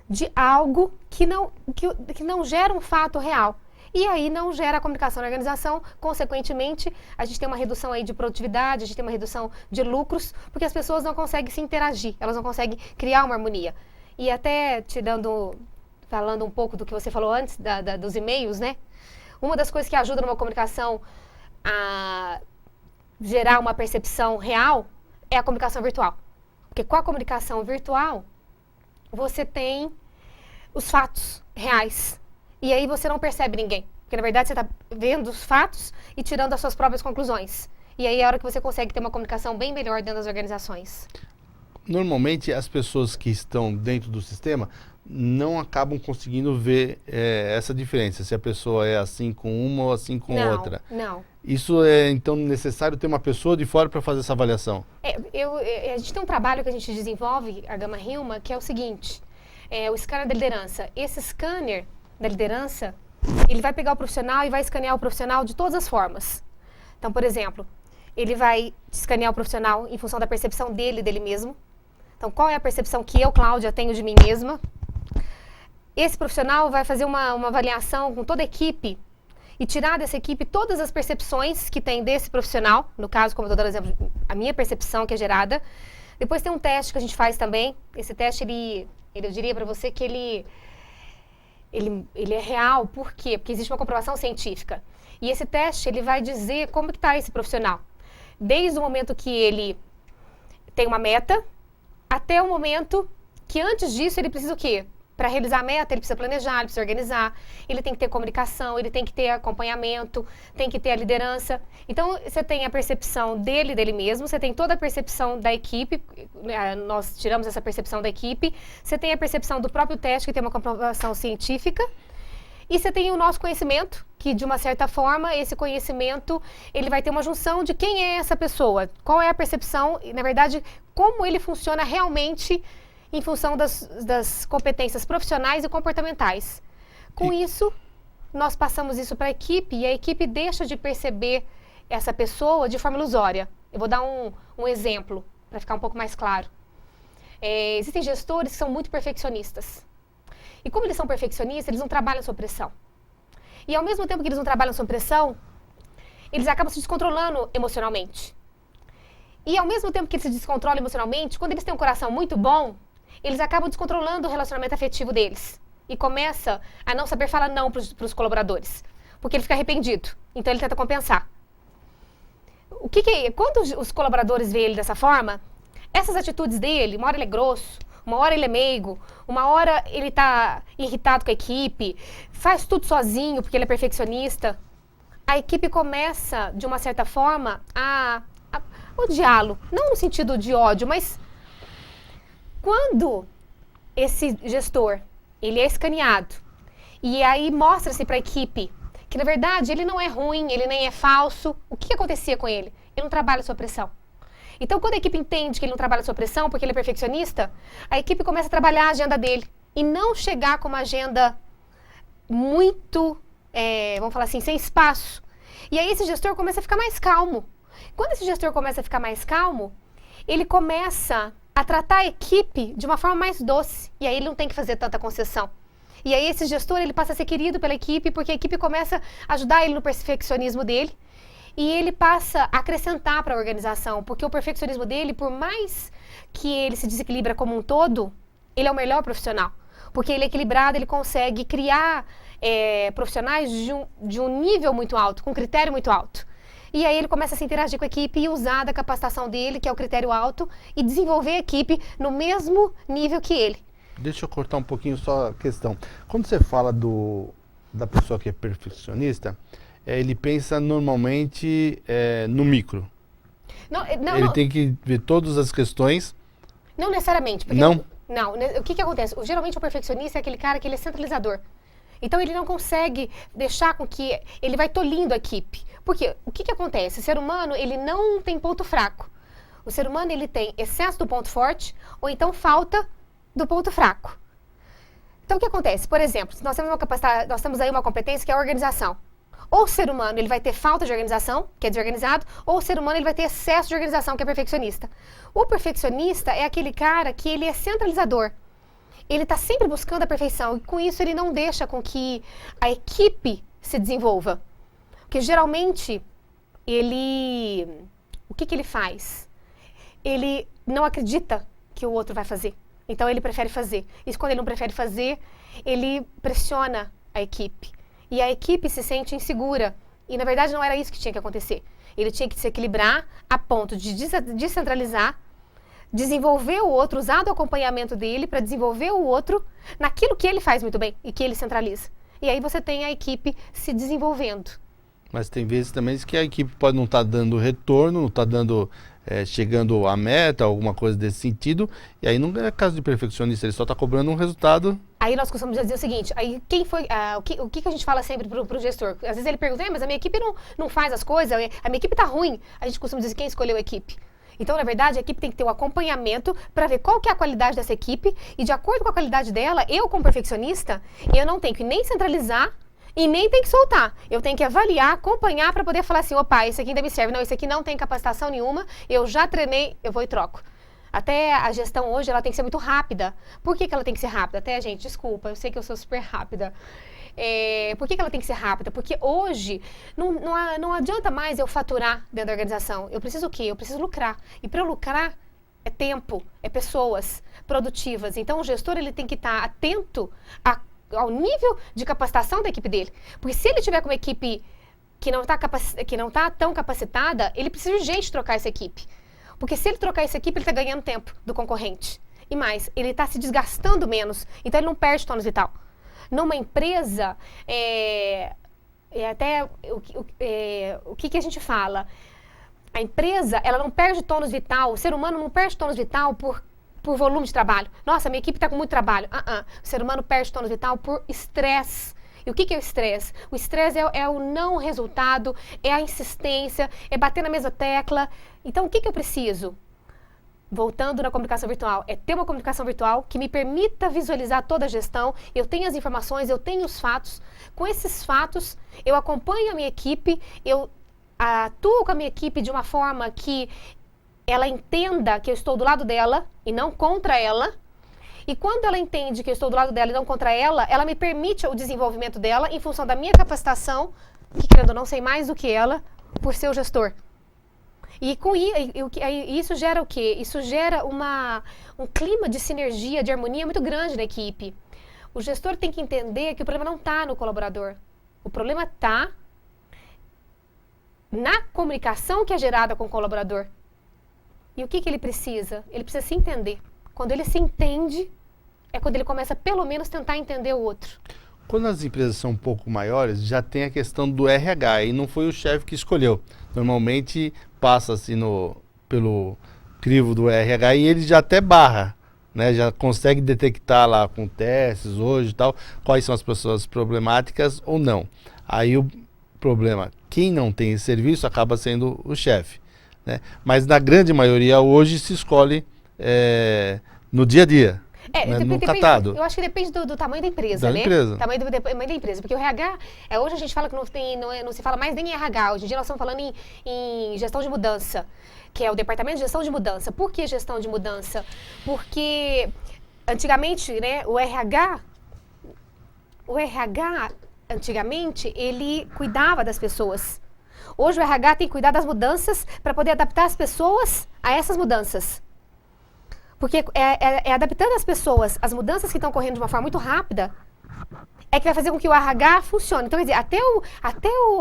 de algo que não gera um fato real. E aí não gera a comunicação na organização, consequentemente, a gente tem uma redução aí de produtividade, a gente tem uma redução de lucros, porque as pessoas não conseguem se interagir, elas não conseguem criar uma harmonia. E até falando um pouco do que você falou antes, dos e-mails, né? Uma das coisas que ajuda numa comunicação a gerar uma percepção real é a comunicação virtual. Porque com a comunicação virtual, você tem os fatos reais. E aí você não percebe ninguém. Porque, na verdade, você está vendo os fatos e tirando as suas próprias conclusões. E aí é a hora que você consegue ter uma comunicação bem melhor dentro das organizações. Normalmente, as pessoas que estão dentro do sistema não acabam conseguindo ver essa diferença, se a pessoa é assim com uma ou assim com outra. Não. Isso é, então, necessário ter uma pessoa de fora para fazer essa avaliação? A gente tem um trabalho que a gente desenvolve, a Gama Hilma, que é o seguinte, o scanner da liderança. Esse scanner da liderança, ele vai pegar o profissional e vai escanear o profissional de todas as formas. Então, por exemplo, ele vai escanear o profissional em função da percepção dele mesmo. Então, qual é a percepção que eu, Cláudia, tenho de mim mesma? Esse profissional vai fazer uma avaliação com toda a equipe e tirar dessa equipe todas as percepções que tem desse profissional, no caso, como eu estou dando exemplo, a minha percepção que é gerada. Depois tem um teste que a gente faz também. Esse teste, eu diria para você que ele é real. Por quê? Porque existe uma comprovação científica. E esse teste, ele vai dizer como que está esse profissional. Desde o momento que ele tem uma meta, até o momento que antes disso ele precisa o quê? Para realizar a meta, ele precisa planejar, ele precisa organizar, ele tem que ter comunicação, ele tem que ter acompanhamento, tem que ter a liderança. Então, você tem a percepção dele mesmo, você tem toda a percepção da equipe, nós tiramos essa percepção da equipe, você tem a percepção do próprio teste, que tem uma comprovação científica, e você tem o nosso conhecimento, que de uma certa forma, esse conhecimento, ele vai ter uma junção de quem é essa pessoa, qual é a percepção, e na verdade, como ele funciona realmente em função das competências profissionais e comportamentais. Com isso, nós passamos isso para a equipe e a equipe deixa de perceber essa pessoa de forma ilusória. Eu vou dar um exemplo, para ficar um pouco mais claro. Existem gestores que são muito perfeccionistas. E como eles são perfeccionistas, eles não trabalham sob pressão. E ao mesmo tempo que eles não trabalham sob pressão, eles acabam se descontrolando emocionalmente. E ao mesmo tempo que eles se descontrolam emocionalmente, quando eles têm um coração muito bom, eles acabam descontrolando o relacionamento afetivo deles. E começa a não saber falar não para os colaboradores. Porque ele fica arrependido. Então ele tenta compensar. Quando os colaboradores veem ele dessa forma, essas atitudes dele, uma hora ele é grosso, uma hora ele é meigo, uma hora ele está irritado com a equipe, faz tudo sozinho porque ele é perfeccionista, a equipe começa, de uma certa forma, a odiá-lo. Não no sentido de ódio, mas quando esse gestor, ele é escaneado, e aí mostra-se para a equipe que, na verdade, ele não é ruim, ele nem é falso, o que acontecia com ele? Ele não trabalha sob pressão. Então, quando a equipe entende que ele não trabalha sob pressão, porque ele é perfeccionista, a equipe começa a trabalhar a agenda dele e não chegar com uma agenda muito, vamos falar assim, sem espaço. E aí esse gestor começa a ficar mais calmo. Quando esse gestor começa a ficar mais calmo, ele começa a tratar a equipe de uma forma mais doce. E aí ele não tem que fazer tanta concessão. E aí esse gestor, ele passa a ser querido pela equipe, porque a equipe começa a ajudar ele no perfeccionismo dele. E ele passa a acrescentar para a organização, porque o perfeccionismo dele, por mais que ele se desequilibra como um todo, ele é o melhor profissional. Porque ele é equilibrado, ele consegue criar profissionais de um nível muito alto, com critério muito alto. E aí ele começa a se interagir com a equipe e usar da capacitação dele, que é o critério alto, e desenvolver a equipe no mesmo nível que ele. Deixa eu cortar um pouquinho só a questão. Quando você fala da pessoa que é perfeccionista, ele pensa normalmente no micro. Ele tem que ver todas as questões. Não necessariamente. Porque não? Não. O que acontece? Geralmente o perfeccionista é aquele cara que ele é centralizador. Então ele não consegue deixar com que ele vai tolhindo a equipe. Porque o que acontece? O ser humano, ele não tem ponto fraco. O ser humano, ele tem excesso do ponto forte ou então falta do ponto fraco. Então o que acontece? Por exemplo, nós temos aí uma competência que é a organização. Ou o ser humano, ele vai ter falta de organização, que é desorganizado, ou o ser humano, ele vai ter excesso de organização, que é perfeccionista. O perfeccionista é aquele cara que ele é centralizador. Ele está sempre buscando a perfeição e com isso ele não deixa com que a equipe se desenvolva. Porque geralmente, o que ele faz? Ele não acredita que o outro vai fazer. Então ele prefere fazer. E quando ele não prefere fazer, ele pressiona a equipe. E a equipe se sente insegura. E, na verdade, não era isso que tinha que acontecer. Ele tinha que se equilibrar a ponto de descentralizar, desenvolver o outro, usar do acompanhamento dele para desenvolver o outro naquilo que ele faz muito bem e que ele centraliza. E aí você tem a equipe se desenvolvendo. Mas tem vezes também que a equipe pode não estar dando retorno, não estar chegando à meta, alguma coisa desse sentido, e aí não é caso de perfeccionista, ele só está cobrando um resultado. Aí nós costumamos dizer o seguinte, aí quem foi, o que a gente fala sempre pro gestor? Às vezes ele pergunta, mas a minha equipe não faz as coisas, a minha equipe está ruim. A gente costuma dizer quem escolheu a equipe. Então, na verdade, a equipe tem que ter um acompanhamento para ver qual que é a qualidade dessa equipe, e de acordo com a qualidade dela, eu como perfeccionista, eu não tenho que nem centralizar, e nem tem que soltar. Eu tenho que avaliar, acompanhar para poder falar assim, opa, esse aqui ainda me serve. Não, esse aqui não tem capacitação nenhuma, eu já treinei, eu vou e troco. Até a gestão hoje, ela tem que ser muito rápida. Por que ela tem que ser rápida? Até, gente, desculpa, eu sei que eu sou super rápida. Por que ela tem que ser rápida? Porque hoje não adianta mais eu faturar dentro da organização. Eu preciso o quê? Eu preciso lucrar. E para eu lucrar, é tempo, é pessoas produtivas. Então, o gestor, ele tem que estar atento ao nível de capacitação da equipe dele. Porque se ele tiver com uma equipe que não está tão capacitada, ele precisa urgente trocar essa equipe. Porque se ele trocar essa equipe, ele está ganhando tempo do concorrente. E mais, ele está se desgastando menos, então ele não perde tônus vital. Numa empresa, o que a gente fala? A empresa, ela não perde tônus vital, o ser humano não perde tônus vital por volume de trabalho. Nossa, minha equipe está com muito trabalho. O ser humano perde tônus vital por estresse. E o que é o estresse? O estresse é o não resultado, é a insistência, é bater na mesma tecla. Então, o que eu preciso? Voltando na comunicação virtual, é ter uma comunicação virtual que me permita visualizar toda a gestão, eu tenho as informações, eu tenho os fatos. Com esses fatos, eu acompanho a minha equipe, eu atuo com a minha equipe de uma forma que ela entenda que eu estou do lado dela e não contra ela. E quando ela entende que eu estou do lado dela e não contra ela, ela me permite o desenvolvimento dela em função da minha capacitação, que querendo ou não sei mais do que ela, por ser o gestor. E com isso gera o quê? Isso gera um clima de sinergia, de harmonia muito grande na equipe. O gestor tem que entender que o problema não está no colaborador. O problema está na comunicação que é gerada com o colaborador. E o que ele precisa? Ele precisa se entender. Quando ele se entende, é quando ele começa pelo menos tentar entender o outro. Quando as empresas são um pouco maiores, já tem a questão do RH, e não foi o chefe que escolheu. Normalmente passa-se pelo crivo do RH e ele já até barra, né? Já consegue detectar lá com testes hoje e tal, quais são as pessoas problemáticas ou não. Aí o problema, quem não tem esse serviço acaba sendo o chefe, né? Mas na grande maioria hoje se escolhe no dia a dia. No catado. Eu acho que depende do tamanho da empresa, né? Tamanho da empresa. Porque o RH, hoje a gente fala que não se fala mais nem em RH. Hoje em dia nós estamos falando em gestão de mudança, que é o departamento de gestão de mudança. Por que gestão de mudança? Porque antigamente, né, o RH, antigamente, ele cuidava das pessoas. Hoje o RH tem que cuidar das mudanças para poder adaptar as pessoas a essas mudanças. Porque é adaptando as pessoas, as mudanças que estão correndo de uma forma muito rápida, é que vai fazer com que o RH funcione. Então, quer dizer,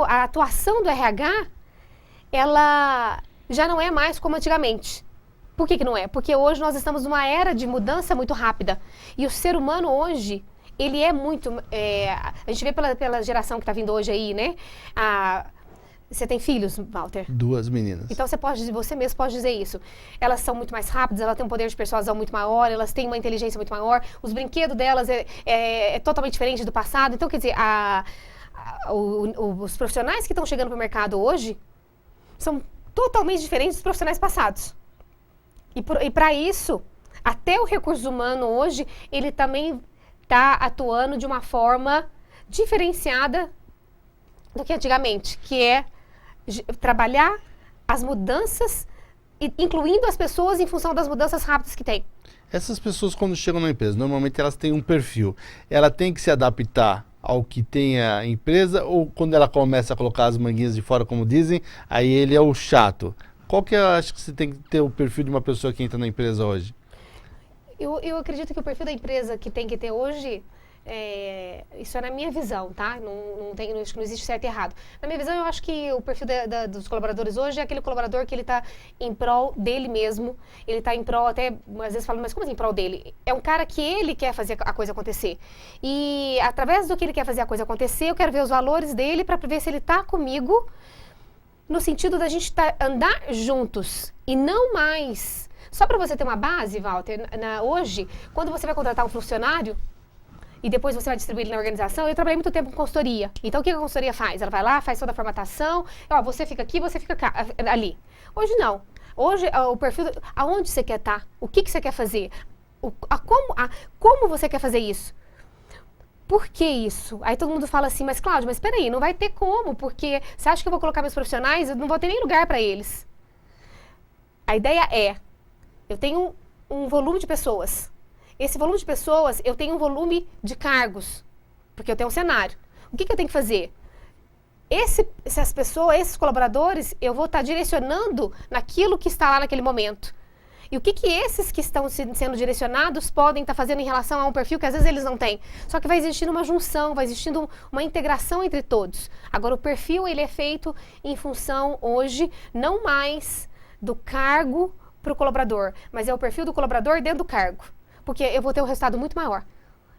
a atuação do RH, ela já não é mais como antigamente. Por que não é? Porque hoje nós estamos numa era de mudança muito rápida. E o ser humano hoje, ele é muito... a gente vê pela geração que está vindo hoje aí, né? Você tem filhos, Walter? 2 meninas. Então você mesmo pode dizer isso. Elas são muito mais rápidas, elas têm um poder de persuasão muito maior, elas têm uma inteligência muito maior, os brinquedos delas é totalmente diferente do passado. Então, quer dizer, os profissionais que estão chegando para o mercado hoje são totalmente diferentes dos profissionais passados. E para isso, até o recurso humano hoje, ele também está atuando de uma forma diferenciada do que antigamente, que é trabalhar as mudanças, incluindo as pessoas em função das mudanças rápidas que tem. Essas pessoas, quando chegam na empresa, normalmente elas têm um perfil. Ela tem que se adaptar ao que tem a empresa, ou quando ela começa a colocar as manguinhas de fora, como dizem, aí ele é o chato. Qual que acho que você tem que ter o perfil de uma pessoa que entra na empresa hoje? Eu acredito que o perfil da empresa que tem que ter hoje... isso é na minha visão, tá? Acho que não existe certo e errado. Na minha visão, eu acho que o perfil dos colaboradores hoje é aquele colaborador que ele está em prol dele mesmo, ele está em prol, até às vezes falam, mas como assim em prol dele? É um cara que ele quer fazer a coisa acontecer. E através do que ele quer fazer a coisa acontecer, eu quero ver os valores dele para ver se ele está comigo no sentido da gente andar juntos e não mais. Só para você ter uma base, Walter, hoje, quando você vai contratar um funcionário, e depois você vai distribuir ele na organização. Eu trabalhei muito tempo com consultoria. Então, o que a consultoria faz? Ela vai lá, faz toda a formatação. Você fica aqui, você fica ali. Hoje, não. Hoje, o perfil... Aonde você quer estar? O que você quer fazer? Como você quer fazer isso? Por que isso? Aí todo mundo fala assim, mas Cláudia, mas espera aí, não vai ter como, porque você acha que eu vou colocar meus profissionais? Eu não vou ter nem lugar para eles. A ideia eu tenho um volume de pessoas. Esse volume de pessoas, eu tenho um volume de cargos, porque eu tenho um cenário. O que eu tenho que fazer? Essas pessoas, esses colaboradores, eu vou estar direcionando naquilo que está lá naquele momento. E o que esses que estão sendo direcionados podem estar fazendo em relação a um perfil que às vezes eles não têm. Só que vai existindo uma junção, vai existindo uma integração entre todos. Agora, o perfil ele é feito em função, hoje, não mais do cargo para o colaborador, mas é o perfil do colaborador dentro do cargo. Porque eu vou ter um resultado muito maior.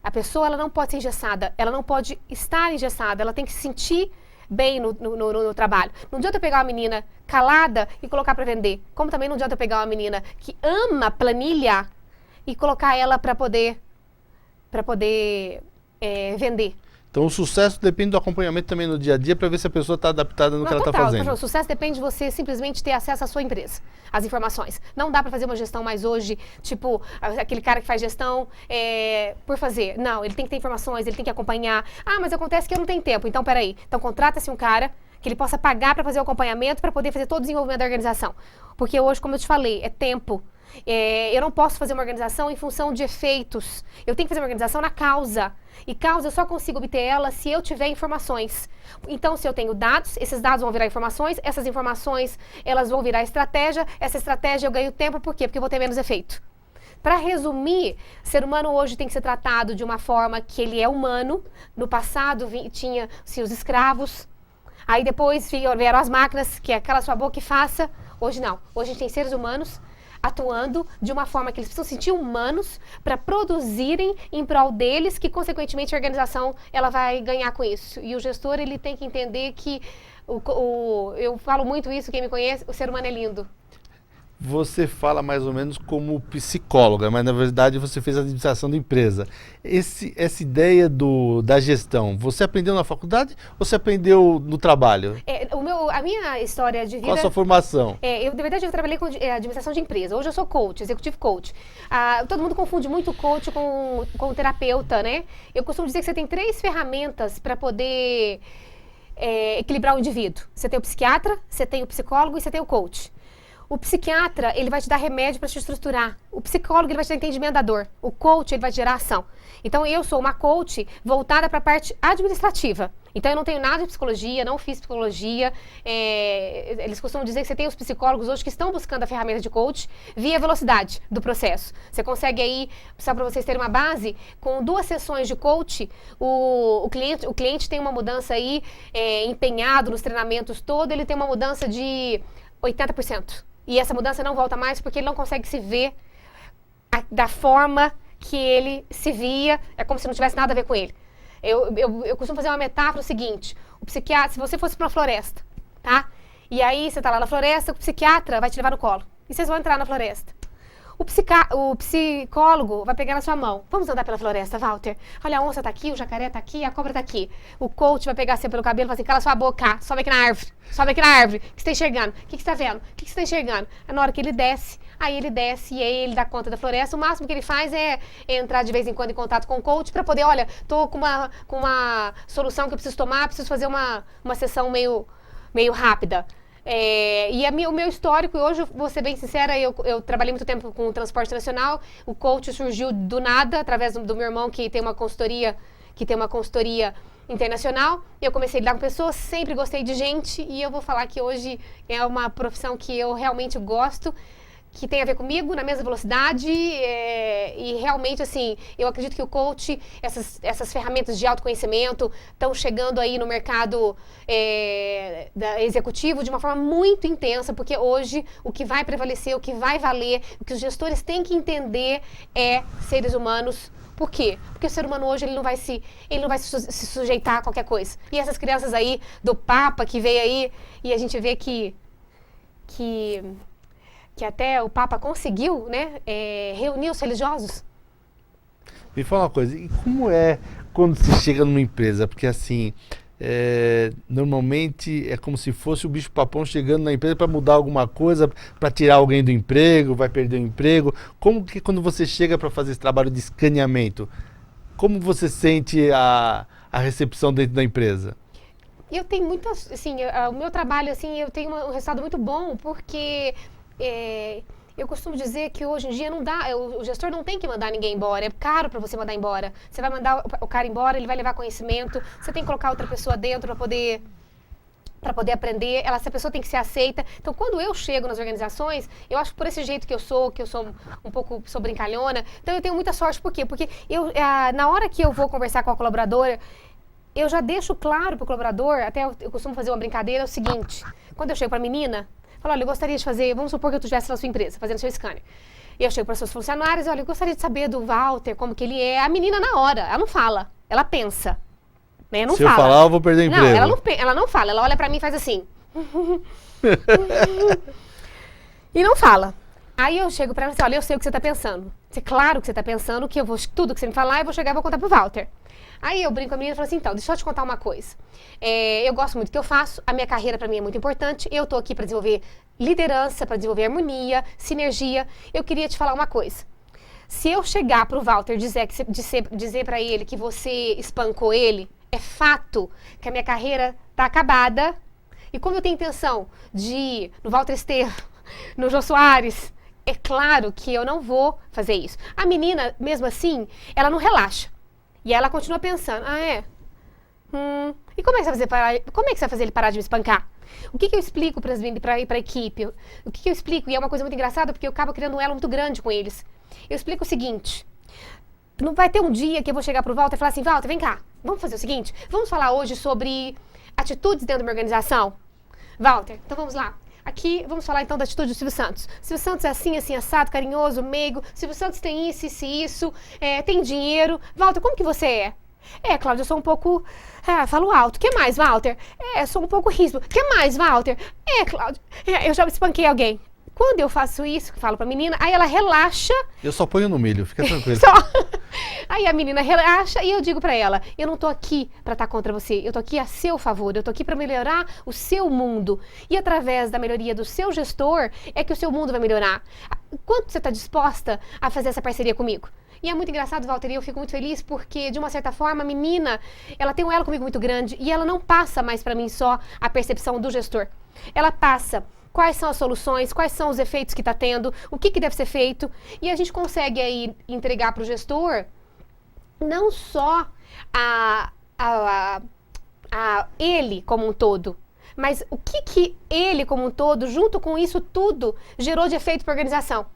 A pessoa, ela não pode ser engessada, ela não pode estar engessada, ela tem que se sentir bem no trabalho. Não adianta eu pegar uma menina calada e colocar para vender. Como também não adianta eu pegar uma menina que ama planilha e colocar ela para poder vender. Então o sucesso depende do acompanhamento também no dia a dia para ver se a pessoa está adaptada no que ela está fazendo. O sucesso depende de você simplesmente ter acesso à sua empresa, às informações. Não dá para fazer uma gestão mais hoje, tipo aquele cara que faz gestão por fazer. Não, ele tem que ter informações, ele tem que acompanhar. Ah, mas acontece que eu não tenho tempo. Então, peraí. Então, contrata-se um cara que ele possa pagar para fazer o acompanhamento, para poder fazer todo o desenvolvimento da organização. Porque hoje, como eu te falei, é tempo. Eu não posso fazer uma organização em função de efeitos. Eu tenho que fazer uma organização na causa. E causa eu só consigo obter ela se eu tiver informações. Então, se eu tenho dados, esses dados vão virar informações, essas informações elas vão virar estratégia, essa estratégia eu ganho tempo, por quê? Porque eu vou ter menos efeito. Para resumir, o ser humano hoje tem que ser tratado de uma forma que ele é humano. No passado tinha os escravos, aí depois vieram as máquinas, que é aquela sua boca e faça. Hoje não, hoje a gente tem seres humanos atuando de uma forma que eles precisam sentir humanos para produzirem em prol deles, que consequentemente a organização ela vai ganhar com isso. E o gestor ele tem que entender que, eu falo muito isso, quem me conhece, o ser humano é lindo. Você fala mais ou menos como psicóloga, mas na verdade você fez administração de empresa. Essa ideia da gestão, você aprendeu na faculdade ou você aprendeu no trabalho? A minha história de vida... Qual a sua formação? Na verdade, eu trabalhei com administração de empresa. Hoje eu sou coach, executive coach. Todo mundo confunde muito coach com terapeuta, né? Eu costumo dizer que você tem 3 ferramentas para poder equilibrar o indivíduo. Você tem o psiquiatra, você tem o psicólogo e você tem o coach. O psiquiatra, ele vai te dar remédio para te estruturar. O psicólogo, ele vai te dar entendimento da dor. O coach, ele vai te gerar ação. Então, eu sou uma coach voltada para a parte administrativa. Então, eu não tenho nada de psicologia, não fiz psicologia. Eles costumam dizer que você tem os psicólogos hoje que estão buscando a ferramenta de coach via velocidade do processo. Você consegue aí, só para vocês terem uma base, com 2 sessões de coach, o cliente tem uma mudança aí, empenhado nos treinamentos todo, ele tem uma mudança de 80%. E essa mudança não volta mais porque ele não consegue se ver da forma que ele se via, é como se não tivesse nada a ver com ele. Eu costumo fazer uma metáfora seguinte: o psiquiatra, se você fosse para uma floresta, tá? E aí você tá lá na floresta, o psiquiatra vai te levar no colo. E vocês vão entrar na floresta. O psicólogo vai pegar na sua mão. Vamos andar pela floresta, Walter? Olha, a onça tá aqui, o jacaré tá aqui, a cobra tá aqui. O coach vai pegar você pelo cabelo e falar assim: cala sua boca, sobe aqui na árvore. Sobe aqui na árvore. O que você tá enxergando? O que você tá vendo? O que você tá enxergando? Na hora que ele desce, aí ele desce e aí ele dá conta da floresta. O máximo que ele faz é entrar de vez em quando em contato com o coach para poder, olha, tô com uma solução que eu preciso tomar, preciso fazer uma sessão meio rápida. O meu histórico, e hoje, vou ser bem sincera, eu trabalhei muito tempo com o transporte nacional. O coach surgiu do nada, através do meu irmão, que tem uma consultoria internacional. Eu comecei a lidar com pessoas, sempre gostei de gente, e eu vou falar que hoje é uma profissão que eu realmente gosto, que tem a ver comigo, na mesma velocidade, e realmente, assim, eu acredito que o coach, essas ferramentas de autoconhecimento estão chegando aí no mercado executivo de uma forma muito intensa, porque hoje o que vai prevalecer, o que vai valer, o que os gestores têm que entender é seres humanos. Por quê? Porque o ser humano hoje ele não vai se sujeitar a qualquer coisa. E essas crianças aí do Papa que veio aí, e a gente vê que até o Papa conseguiu, né, reunir os religiosos. Me fala uma coisa, e como é quando você chega numa empresa? Porque assim, normalmente é como se fosse o bicho-papão chegando na empresa para mudar alguma coisa, para tirar alguém do emprego, vai perder o emprego. Como que quando você chega para fazer esse trabalho de escaneamento, como você sente a recepção dentro da empresa? Eu tenho muitas, assim, o meu trabalho, assim, eu tenho um resultado muito bom, porque eu costumo dizer que hoje em dia não dá, o gestor não tem que mandar ninguém embora, é caro para você mandar embora. Você vai mandar o cara embora, ele vai levar conhecimento, você tem que colocar outra pessoa dentro para poder aprender, essa pessoa tem que ser aceita. Então, quando eu chego nas organizações, eu acho que por esse jeito que eu sou um pouco, sou brincalhona, então eu tenho muita sorte. Por quê? Porque na hora que eu vou conversar com a colaboradora, eu já deixo claro para o colaborador, até eu costumo fazer uma brincadeira, é o seguinte: quando eu chego para a menina, Falo, olha, eu gostaria de fazer, vamos supor que eu estivesse na sua empresa, fazendo seu scanner. E eu chego para seus funcionários, olha, eu gostaria de saber do Walter, como que ele é. A menina na hora, ela não fala, ela pensa. Né? Não Se fala. eu falar, eu vou perder emprego. Não, ela não fala, ela olha para mim e faz assim. E não fala. Aí eu chego pra ela e falo, olha, eu sei o que você tá pensando. Claro que você tá pensando, que tudo que você me falar, eu vou chegar e vou contar pro Walter. Aí eu brinco com a menina e falo assim, então, deixa eu te contar uma coisa. Eu gosto muito do que eu faço, a minha carreira pra mim é muito importante, eu tô aqui pra desenvolver liderança, pra desenvolver harmonia, sinergia. Eu queria te falar uma coisa. Se eu chegar pro Walter dizer pra ele que você espancou ele, é fato que a minha carreira tá acabada. E como eu tenho intenção de ir no Walter Estevam, no Jô Soares, é claro que eu não vou fazer isso. A menina, mesmo assim, ela não relaxa. E ela continua pensando, e como é que você vai fazer ele parar de me espancar? O que eu explico para a equipe? O que eu explico? E é uma coisa muito engraçada, porque eu acabo criando um elo muito grande com eles. Eu explico o seguinte, não vai ter um dia que eu vou chegar pro Walter e falar assim, Walter, vem cá, vamos fazer o seguinte, vamos falar hoje sobre atitudes dentro de uma organização? Walter, então vamos lá. Aqui, vamos falar então da atitude do Silvio Santos. Silvio Santos é assim, assim, assado, carinhoso, meigo. Silvio Santos tem isso, tem dinheiro. Walter, como que você é? Cláudia, eu sou um pouco... falo alto. Que mais, Walter? Sou um pouco ríspido. Que mais, Walter? Cláudia, eu já espanquei alguém. Quando eu faço isso, que falo pra menina, aí ela relaxa. Eu só ponho no milho, fica tranquilo. Aí a menina relaxa e eu digo pra ela, eu não tô aqui pra estar contra você, eu tô aqui a seu favor, eu tô aqui pra melhorar o seu mundo. E através da melhoria do seu gestor, é que o seu mundo vai melhorar. Quanto você tá disposta a fazer essa parceria comigo? E é muito engraçado, Walter, e eu fico muito feliz porque, de uma certa forma, a menina, ela tem um elo comigo muito grande e ela não passa mais pra mim só a percepção do gestor. Ela passa quais são as soluções, quais são os efeitos que está tendo, o que deve ser feito. E a gente consegue aí entregar para o gestor não só a ele como um todo, mas o que ele como um todo, junto com isso tudo, gerou de efeito para a organização.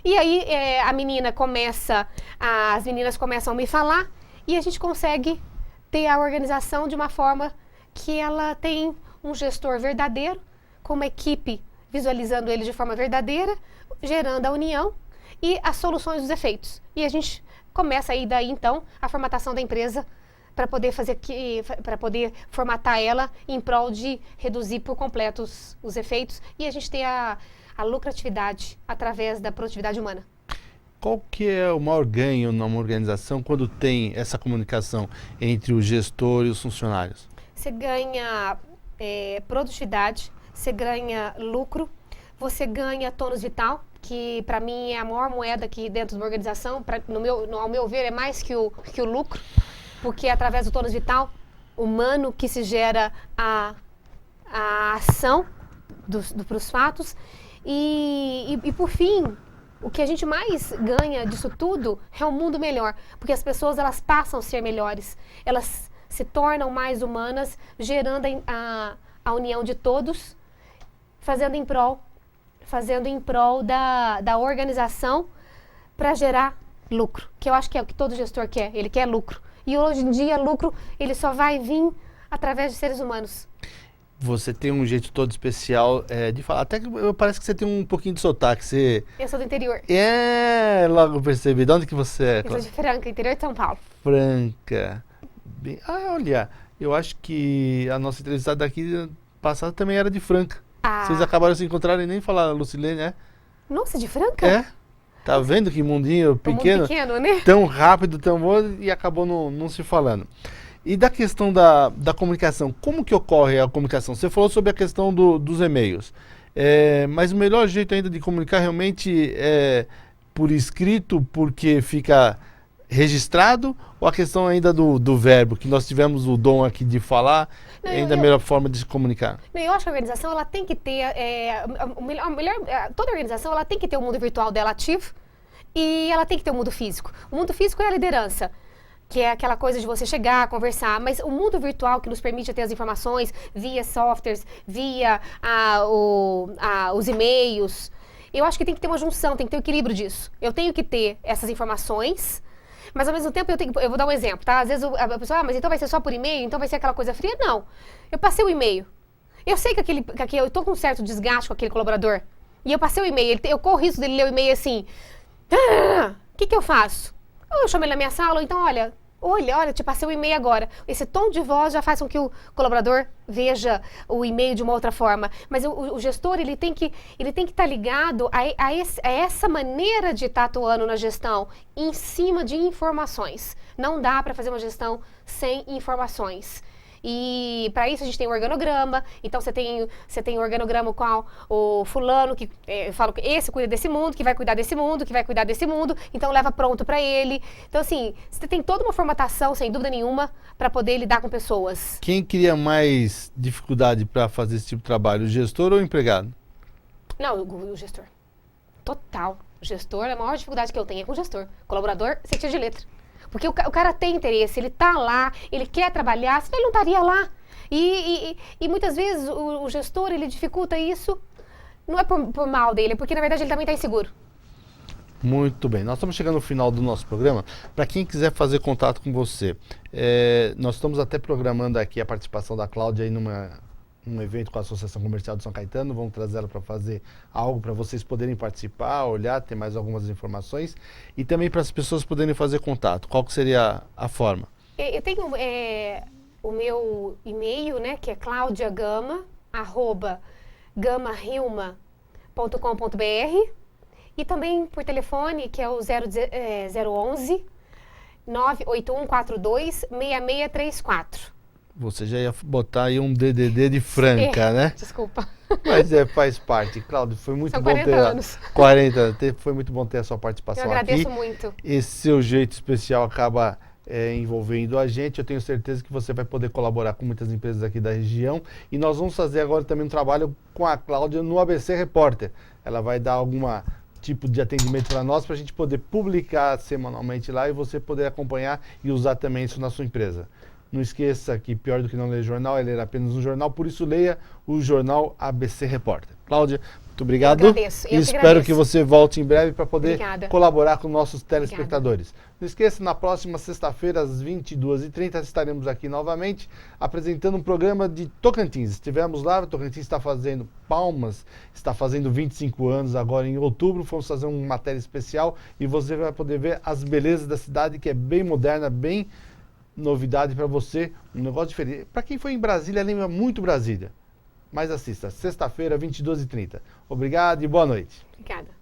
E aí as meninas começam a me falar e a gente consegue ter a organização de uma forma que ela tem um gestor verdadeiro, com uma equipe visualizando ele de forma verdadeira, gerando a união e as soluções dos efeitos. E a gente começa aí daí então a formatação da empresa para poder formatar ela em prol de reduzir por completo os efeitos e a gente ter a lucratividade através da produtividade humana. Qual que é o maior ganho numa organização quando tem essa comunicação entre o gestor e os funcionários? Você ganha produtividade, você ganha lucro, você ganha tônus vital, que para mim é a maior moeda aqui dentro de uma organização, ao meu ver é mais que o lucro, porque é através do tônus vital humano que se gera a ação para os fatos e por fim, o que a gente mais ganha disso tudo é um mundo melhor, porque as pessoas elas passam a ser melhores, elas se tornam mais humanas, gerando a união de todos, fazendo em prol da organização para gerar lucro, que eu acho que é o que todo gestor quer, ele quer lucro. E hoje em dia, lucro, ele só vai vir através de seres humanos. Você tem um jeito todo especial de falar, até que parece que você tem um pouquinho de sotaque. Eu sou do interior. Logo percebi. De onde que você é? Eu sou de Franca, interior de São Paulo. Franca. Olha, eu acho que a nossa entrevistada daqui passada também era de Franca. Vocês acabaram se encontrando e nem falaram, Lucilene, né? Nossa, de Franca? Tá vendo que mundinho pequeno? Mundo pequeno, né? Tão rápido, tão bom, e acabou não se falando. E da questão da comunicação, como que ocorre a comunicação? Você falou sobre a questão dos e-mails, mas o melhor jeito ainda de comunicar realmente é por escrito, porque fica registrado, ou a questão ainda do verbo, que nós tivemos o dom aqui de falar, ainda a melhor forma de se comunicar? Eu acho que a organização ela tem que ter, toda organização ela tem que ter o mundo virtual dela ativo e ela tem que ter o mundo físico. O mundo físico é a liderança, que é aquela coisa de você chegar, conversar, mas o mundo virtual que nos permite ter as informações via softwares, via os e-mails, eu acho que tem que ter uma junção, tem que ter um equilíbrio disso. Eu tenho que ter essas informações, mas ao mesmo tempo eu vou dar um exemplo, tá? Às vezes a pessoa, mas então vai ser só por e-mail? Então vai ser aquela coisa fria? Não. Eu passei o e-mail. Eu sei que eu tô com um certo desgaste com aquele colaborador. E eu passei o e-mail, eu corro o risco dele ler o e-mail assim. O que eu faço? Eu chamo ele na minha sala, ou então, olha, te passei o e-mail agora. Esse tom de voz já faz com que o colaborador veja o e-mail de uma outra forma. Mas o gestor, ele tem que estar ligado a essa maneira de estar atuando na gestão, em cima de informações. Não dá para fazer uma gestão sem informações. E para isso a gente tem um organograma. Então você tem um organograma com o fulano, que eu falo que esse cuida desse mundo, que vai cuidar desse mundo, que vai cuidar desse mundo, então leva pronto para ele. Então assim, você tem toda uma formatação, sem dúvida nenhuma, para poder lidar com pessoas. Quem cria mais dificuldade para fazer esse tipo de trabalho, o gestor ou o empregado? Não, o gestor. Total. O gestor, a maior dificuldade que eu tenho é com o gestor. Colaborador, você tira de letra. Porque o cara tem interesse, ele tá lá, ele quer trabalhar, senão ele não estaria lá. E muitas vezes o gestor, ele dificulta isso, não é por mal dele, é porque na verdade ele também está inseguro. Muito bem, nós estamos chegando ao final do nosso programa. Para quem quiser fazer contato com você, nós estamos até programando aqui a participação da Cláudia aí num evento com a Associação Comercial de São Caetano. Vamos trazer ela para fazer algo para vocês poderem participar, olhar, ter mais algumas informações e também para as pessoas poderem fazer contato. Qual que seria a forma? Eu tenho o meu e-mail, né, que é claudiagama@gamarilma.com.br e também por telefone, que é o 011 98142 6634. Você já ia botar aí um DDD de Franca, né? Desculpa. Mas faz parte. Cláudio, foi muito São bom 40 anos. 40 anos. Foi muito bom ter a sua participação aqui. Eu agradeço muito. Esse seu jeito especial acaba envolvendo a gente. Eu tenho certeza que você vai poder colaborar com muitas empresas aqui da região. E nós vamos fazer agora também um trabalho com a Cláudia no ABC Repórter. Ela vai dar alguma tipo de atendimento para nós, para a gente poder publicar semanalmente lá e você poder acompanhar e usar também isso na sua empresa. Não esqueça que pior do que não ler jornal é ler apenas um jornal, por isso leia o jornal ABC Repórter. Cláudia, muito obrigado. Eu agradeço. E espero que você volte em breve para poder colaborar com nossos telespectadores. Obrigada. Não esqueça, na próxima sexta-feira, às 22h30, estaremos aqui novamente apresentando um programa de Tocantins. Estivemos lá, Tocantins está fazendo palmas, está fazendo 25 anos agora em outubro. Fomos fazer uma matéria especial e você vai poder ver as belezas da cidade, que é bem moderna, bem novidade para você, um negócio diferente. Para quem foi em Brasília, lembra muito Brasília. Mas assista, sexta-feira, 22h30. Obrigado e boa noite. Obrigada.